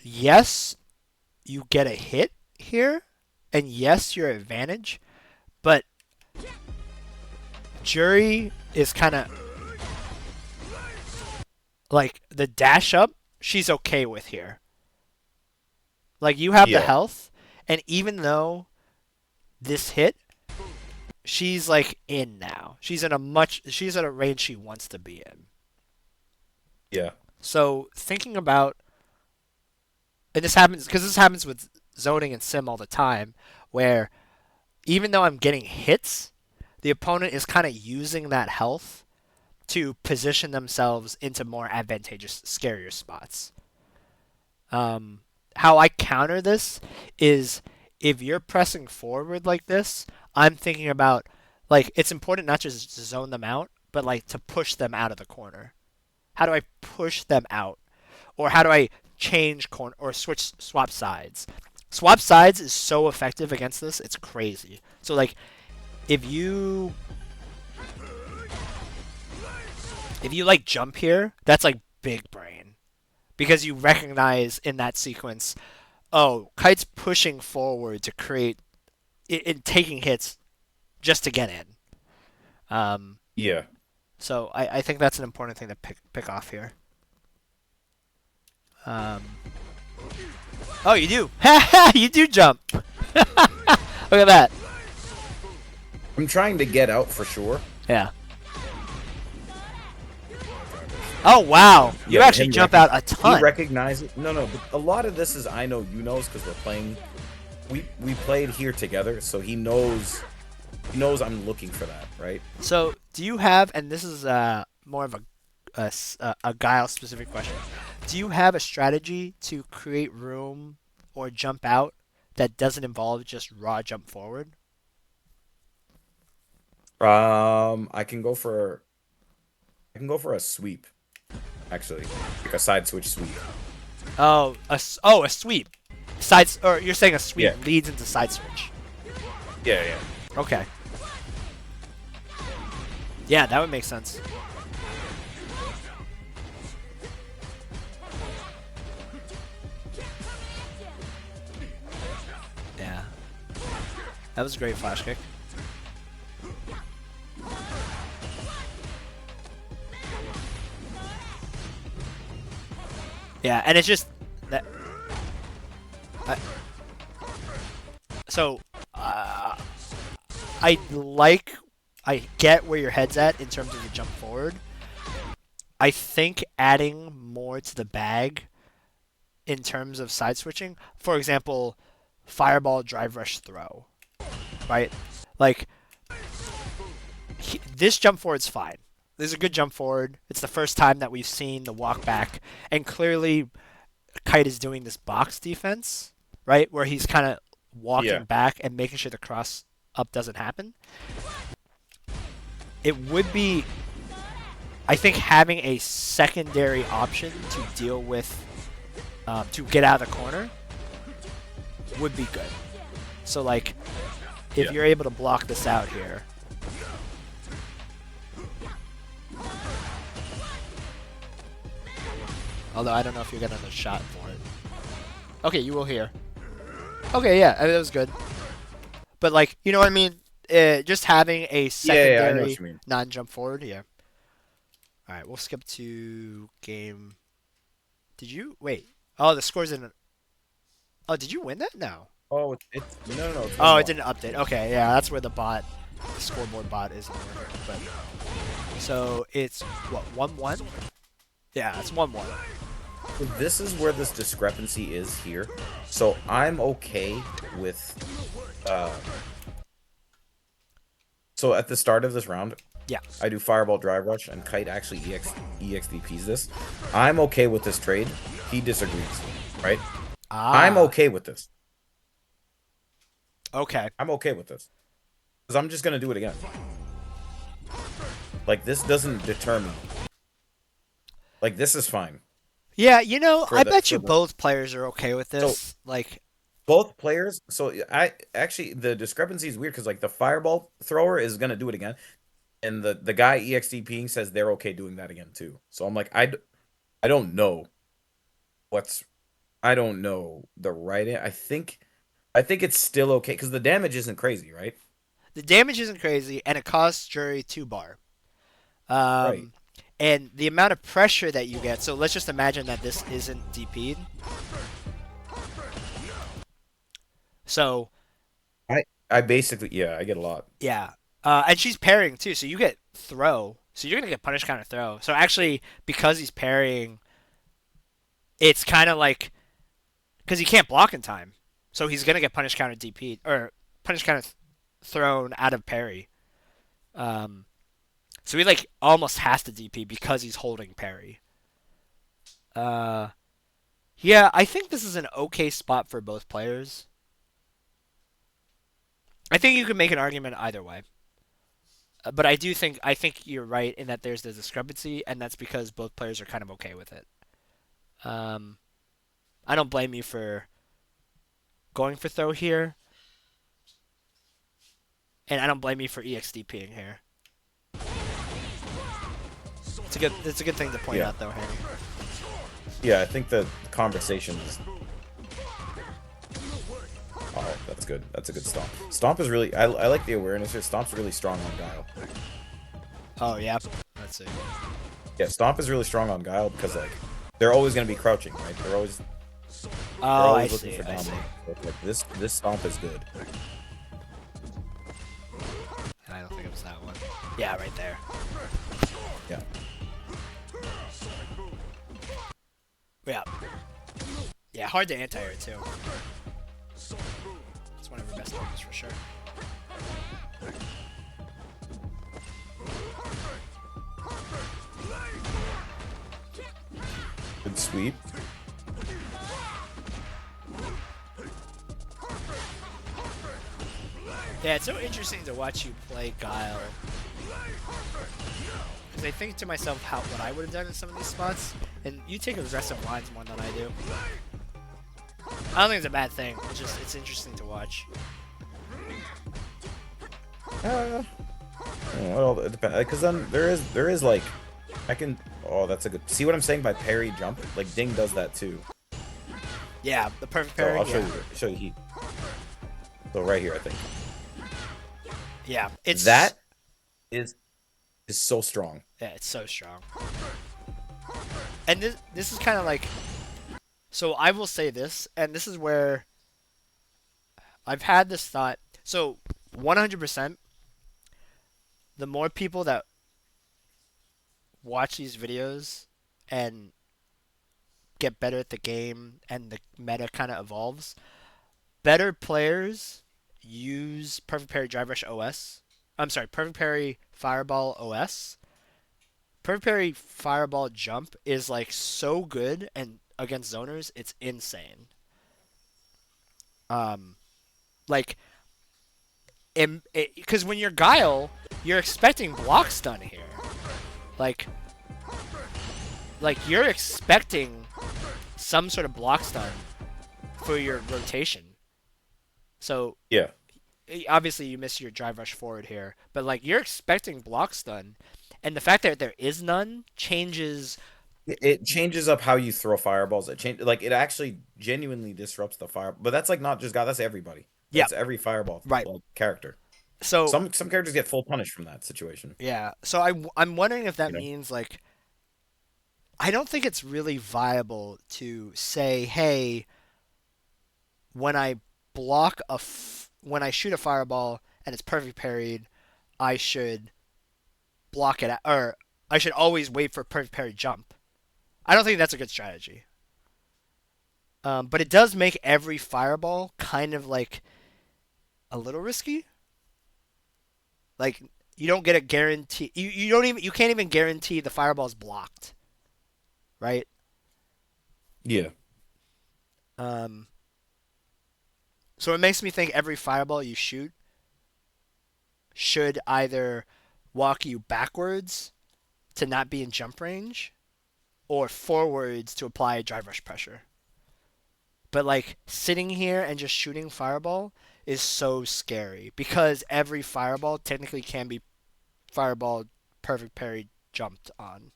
yes, you get a hit here, and yes, you're advantage, but Jury is kind of like the dash up. She's okay with here. Like, you have the health, and even though this hit, she's like in now. She's at a range she wants to be in. Yeah. So thinking about, and this happens with zoning and sim all the time, where even though I'm getting hits, the opponent is kind of using that health to position themselves into more advantageous, scarier spots. How I counter this is, if you're pressing forward like this, I'm thinking about, like, it's important not just to zone them out, but like to push them out of the corner. How do I push them out? Or how do I change corner or swap sides? Swap sides is so effective against this, it's crazy. So like, if you like jump here, that's like big brain. Because you recognize in that sequence, oh, Kite's pushing forward to create it taking hits just to get in. Yeah. So I think that's an important thing to pick off here. Oh, you do. You do jump. Look at that. I'm trying to get out for sure. Yeah. Oh, wow. You actually jump out a ton. He recognizes. No, but a lot of this is I know you knows because we're playing. We played here together, so he knows. He knows I'm looking for that, right? So, do you have, and this is more of a Guile specific question. Do you have a strategy to create room or jump out that doesn't involve just raw jump forward? I can go for a sweep, actually, like a side switch sweep. Oh, a sweep. Or you're saying a sweep leads into side switch. Yeah. Okay. Yeah, that would make sense. Yeah. That was a great flash kick. Yeah, and it's just that. So, I get where your head's at in terms of the jump forward. I think adding more to the bag in terms of side switching, for example, fireball, drive rush, throw, right? Like, this jump forward's fine. This is a good jump forward. It's the first time that we've seen the walk back, and clearly Kite is doing this box defense, right? Where he's kind of walking back and making sure the cross up doesn't happen. It would be, I think, having a secondary option to deal with, to get out of the corner would be good. So, like, if you're able to block this out here. Although I don't know if you'll get another shot for it. Okay, you will here. Okay, yeah, that was good. But, like, you know what I mean? Just having a secondary non-jump forward, yeah. Alright, we'll skip to game... Did you... Wait. Oh, the score's in... Oh, did you win that? No. Oh, no. Oh, it didn't update. Okay, yeah, that's where the scoreboard bot is. But so it's, what, 1-1? Yeah, it's 1-1. So this is where this discrepancy is here. So I'm okay with... So at the start of this round, yeah, I do Fireball Drive Rush, and Kite actually EXDPs this. I'm okay with this trade. He disagrees, right? I'm okay with this. Okay. I'm okay with this. Because I'm just going to do it again. Like, this doesn't deter me. Like, this is fine. Yeah, you know, I bet you both players are okay with this. So, like, both players. So I actually, the discrepancy is weird because, like, the fireball thrower is gonna do it again, and the guy EXDPing says they're okay doing that again too. So I'm like, I don't know I don't know the right. I think it's still okay because the damage isn't crazy, right? The damage isn't crazy, and it costs Jury 2 bar. Right. And the amount of pressure that you get, so let's just imagine that this isn't DP'd. So... I basically, yeah, I get a lot. Yeah. And she's parrying too, so you get throw. So you're going to get punish counter throw. So actually, because he's parrying, it's kind of like... Because he can't block in time. So he's going to get punish counter DP'd, or punish counter thrown out of parry. So he, like, almost has to DP because he's holding parry. Yeah, I think this is an okay spot for both players. I think you can make an argument either way. But I think you're right in that there's the discrepancy, and that's because both players are kind of okay with it. I don't blame you for going for throw here. And I don't blame you for EXDPing here. It's a good thing to point out, though, Hannie. Yeah, I think the conversation is... Oh, that's good. That's a good stomp. Stomp is really... I like the awareness here. Stomp's really strong on Guile. Oh, yeah. Let's see. Yeah, Stomp is really strong on Guile because, like, they're always going to be crouching, right? They're always I see. I see. Like, this Stomp is good. I don't think it was that one. Yeah, right there. Yeah. Yeah. Yeah, hard to anti-air, too. It's one of her best moves, for sure. Good sweep. Yeah, it's so interesting to watch you play Guile. Because I think to myself what I would have done in some of these spots, and you take aggressive lines more than I do. I don't think it's a bad thing. It's interesting to watch. Well, it depends. Because then there is like, I can. Oh, that's a good. See what I'm saying by parry jump? Like Ding does that too. Yeah, the perfect parry. So I'll show you heat. So right here, I think. Yeah, it's That is so strong. yeah, it's so strong. And this is kind of like, so I will say this, and this is where I've had this thought. So 100%, the more people that watch these videos and get better at the game and the meta kind of evolves, better players use Perfect Parry Drive Rush OS. I'm sorry, Perfect Parry Fireball OS. Perfect Parry Fireball Jump is like so good and against zoners, it's insane. Um, like, because when you're Guile, you're expecting block stun here. Like, you're expecting some sort of block stun for your rotation. So Yeah. obviously you miss your drive rush forward here, but like you're expecting block stun, and the fact that there is none changes. It changes up how you throw fireballs. It actually genuinely disrupts the fire. But that's like not just God, that's everybody. Yeah, That's every fireball right. character. So Some characters get full punish from that situation. yeah, so I'm wondering if that You know? means like I don't think it's really viable to say, hey, when I when I shoot a fireball and it's perfect parried, I should block it or I should always wait for perfect parry jump. I don't think that's a good strategy. But it does make every fireball kind of like a little risky. Like you don't get a guarantee. You can't even guarantee the fireball's blocked, right? Yeah. So it makes me think every fireball you shoot should either walk you backwards to not be in jump range, or forwards to apply drive rush pressure. But like sitting here and just shooting fireball is so scary because every fireball technically can be fireball perfect parry jumped on.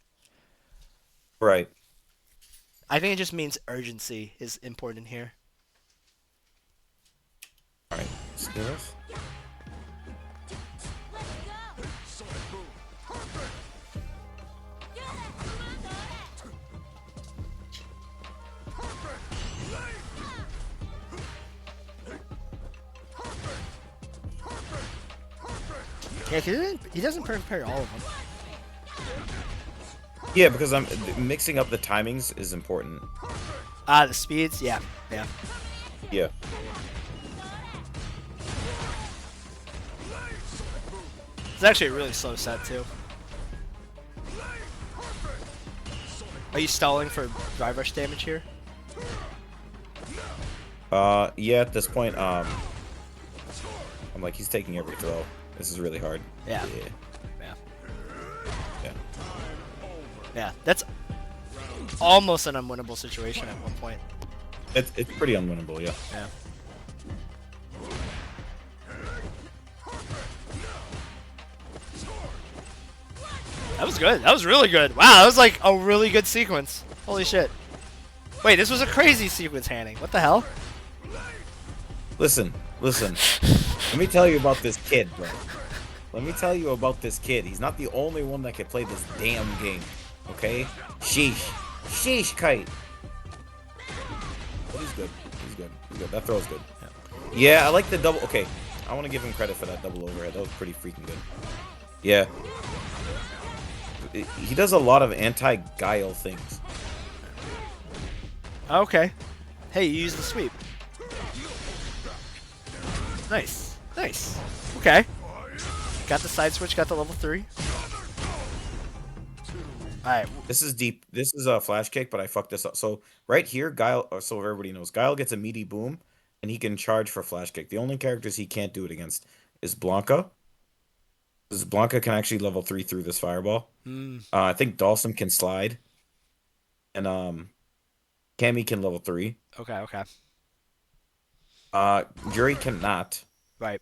Right. I think it just means urgency is important here. All right. Skills. Yeah, cause he doesn't perfect parry all of them. Yeah, because I'm mixing up the timings is important. The speeds, yeah. Yeah. It's actually a really slow set too. Are you stalling for drive rush damage here? Yeah, at this point, I'm like, he's taking every throw. This is really hard. Yeah. Yeah. Yeah, that's almost an unwinnable situation at one point. It's pretty unwinnable, yeah. Yeah. That was good. That was really good. Wow, that was like a really good sequence. Holy shit. Wait, this was a crazy sequence, Hannie. What the hell? Listen. Let me tell you about this kid, bro. Let me tell you about this kid. He's not the only one that can play this damn game. Okay? Sheesh, Kite. But he's good. That throw's good. Yeah, I like the double. Okay, I want to give him credit for that double overhead. That was pretty freaking good. Yeah. He does a lot of anti-guile things. Okay. Hey, you used the sweep. Nice. Okay. Got the side switch, got the level 3. Alright. This is deep. This is a flash kick, but I fucked this up. So right here, Guile, so everybody knows, Guile gets a meaty boom, and he can charge for flash kick. The only characters he can't do it against is Blanca. Because Blanca can actually level 3 through this fireball. I think Dawson can slide. And Cammy can level 3. Okay. Jury cannot. Right.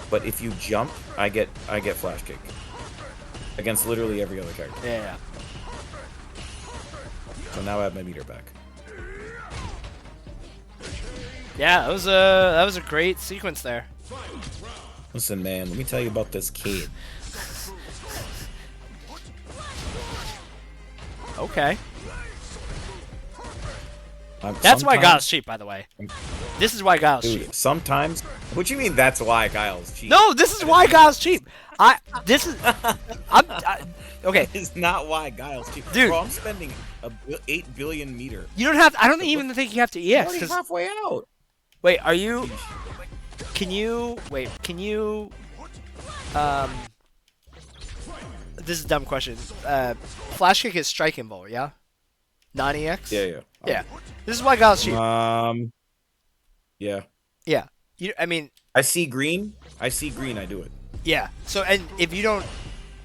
But if you jump, I get flash kick. Against literally every other character. Yeah. So now I have my meter back. Yeah, that was a great sequence there. Listen, man, let me tell you about this kid. Okay. That's why Guile's cheap, by the way. This is why Guile's cheap. Dude, sometimes. What you mean? That's why Guile's cheap? No, this is why Guile's cheap. Okay. It's not why Guile's cheap, dude. Bro, I'm spending 8 billion meter. You don't have. I don't even think you have to EX. Already halfway out. Wait, are you? Can you wait? Can you? This is a dumb question. Flash kick is strike involved, yeah? Non-EX? Yeah. Yeah. This is why Guile's cheap. Yeah. Yeah. I see green. I do it. Yeah. So, and if you don't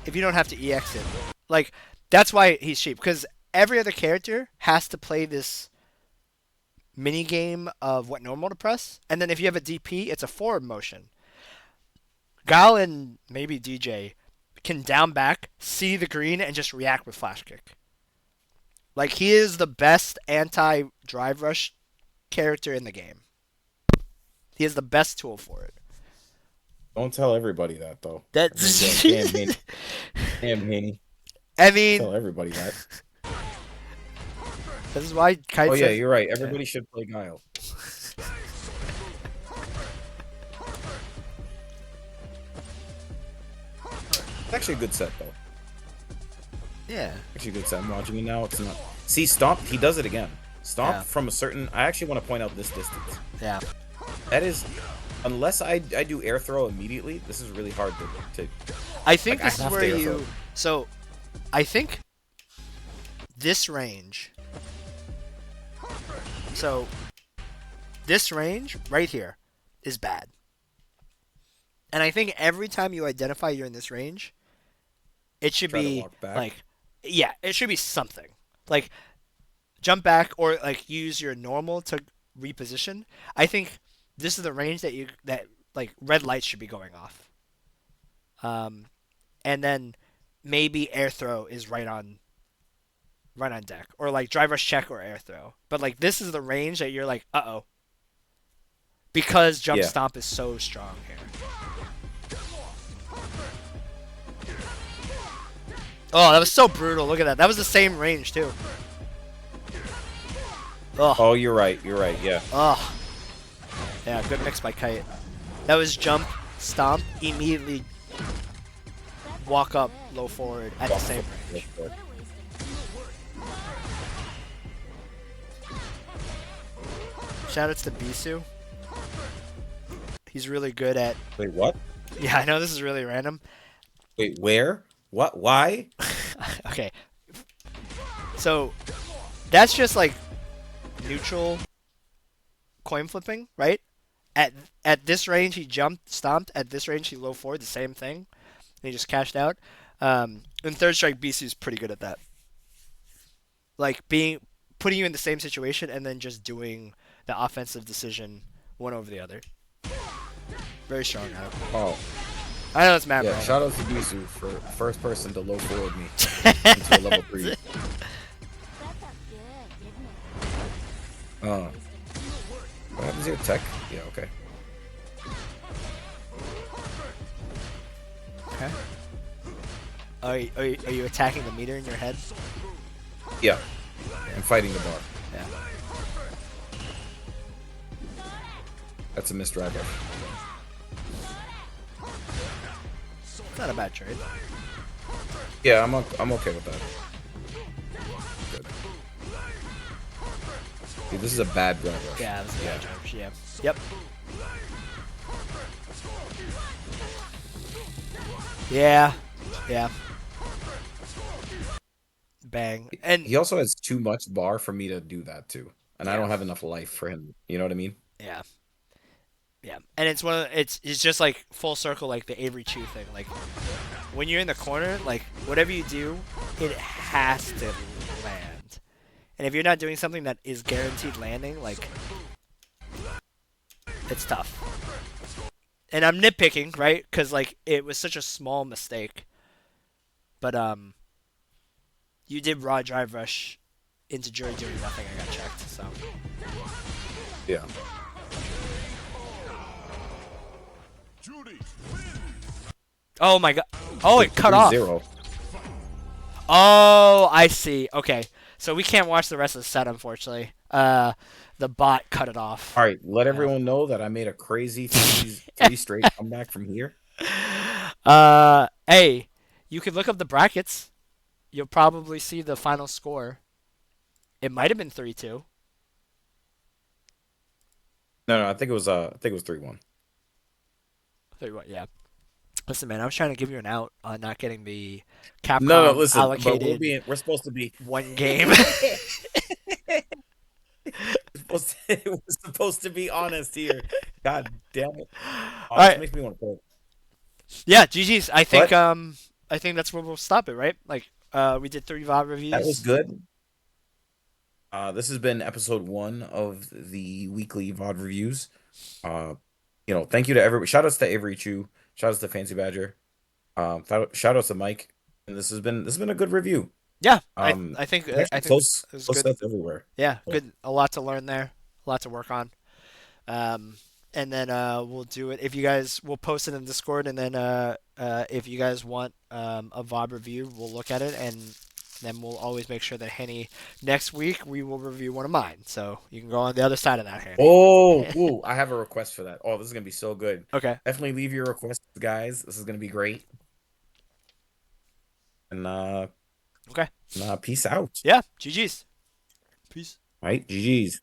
have to EX it, like, that's why he's cheap. Because every other character has to play this mini game of what normal to press, and then if you have a DP, it's a forward motion. Guile and maybe DJ can down back, see the green, and just react with flash kick. Like, he is the best anti-drive rush character in the game. He is the best tool for it. Don't tell everybody that, though. That's damn Hannie. I mean, Tell everybody that. This is why Kite. Oh yeah, you're right. Everybody should play Guile. It's actually a good set, though. Yeah. Actually a good set. I'm watching it now. It's not. See, Stomp. He does it again. Stomp from a certain. I actually want to point out this distance. Yeah. That is. Unless I do air throw immediately, this is really hard to I think like, this is where you. So, I think this range. So, this range right here is bad. And I think every time you identify you're in this range, it should be like, yeah, it should be something like jump back or like use your normal to reposition. I think this is the range that like red lights should be going off. And then maybe air throw is right on deck, or like drive rush check or air throw. But like this is the range that you're like, uh-oh, because jump stomp is so strong here. Oh, that was so brutal. Look at that. That was the same range too. Oh, you're right. Yeah. Oh. Yeah, good mix by Kite. That was jump, stomp, immediately walk up, low forward at the same range. Shoutouts to Bisu. He's really good at... Wait, what? Yeah, I know this is really random. Wait, where? What? Why? Okay. So, that's just like neutral coin flipping, right? At this range, he jumped, stomped. At this range, he low forward, the same thing. And he just cashed out. In third strike, Bisu's pretty good at that. Like, putting you in the same situation and then just doing the offensive decision one over the other. Very strong at it. Oh. I know it's mad, yeah, bro. Shout out to Bisu for first person to low forward me into a level 3. What happens here? Tech? Yeah, okay. Okay. Are you attacking the meter in your head? Yeah. I'm fighting the bar. Yeah. That's a missed drive up. It's not a bad trade. Yeah, I'm okay with that. Good. Dude, this is a bad drive rush. Yeah, this is a bad drive rush. Yeah. Yep. Yeah. Yeah. Bang. And he also has too much bar for me to do that too. And I don't have enough life for him. You know what I mean? Yeah. Yeah. And it's it's just like full circle, like the AveryChu thing. Like when you're in the corner, like whatever you do, it has to land. And if you're not doing something that is guaranteed landing, like it's tough. And I'm nitpicking, right? Because like it was such a small mistake. But you did raw drive rush into jury doing nothing. I got checked. So yeah. Oh my god. Oh, it cut off. 3-0. Oh, I see. Okay. So we can't watch the rest of the set, unfortunately. The bot cut it off. All right, let Uh, everyone know that I made a crazy three straight comeback from here. hey, you could look up the brackets. You'll probably see the final score. It might have been 3-2. No, I think it was 3-1. 3-1, yeah. Listen, man, I was trying to give you an out on not getting the No, Capcom listen, but allocated we're supposed to be one game. we're supposed to be honest here. God damn it. All This right. makes me want to quit. Yeah, GG's. But I think that's where we'll stop it, right? Like we did 3 VOD that was reviews. good. This has been episode 1 of the weekly VOD reviews. Thank you to everybody. Shout outs to AveryChu. Shout outs to FancyBadger. Shout outs to Mike. And this has been a good review. Yeah, Um, I Actually think close it was close good. stuff everywhere. Yeah, So, good. A lot to learn there. A lot to work on. And then we'll do it if you guys. We'll post it in Discord, and then if you guys want a VOD review, we'll look at it, and then we'll always make sure that Hanny next week we will review one of mine. So you can go on the other side of that, Hanny. ooh, I have a request for that. Oh, this is gonna be so good. Okay. Definitely leave your requests, guys. This is gonna be great. And Okay. peace out. Yeah. GG's. Peace. All right, GG's.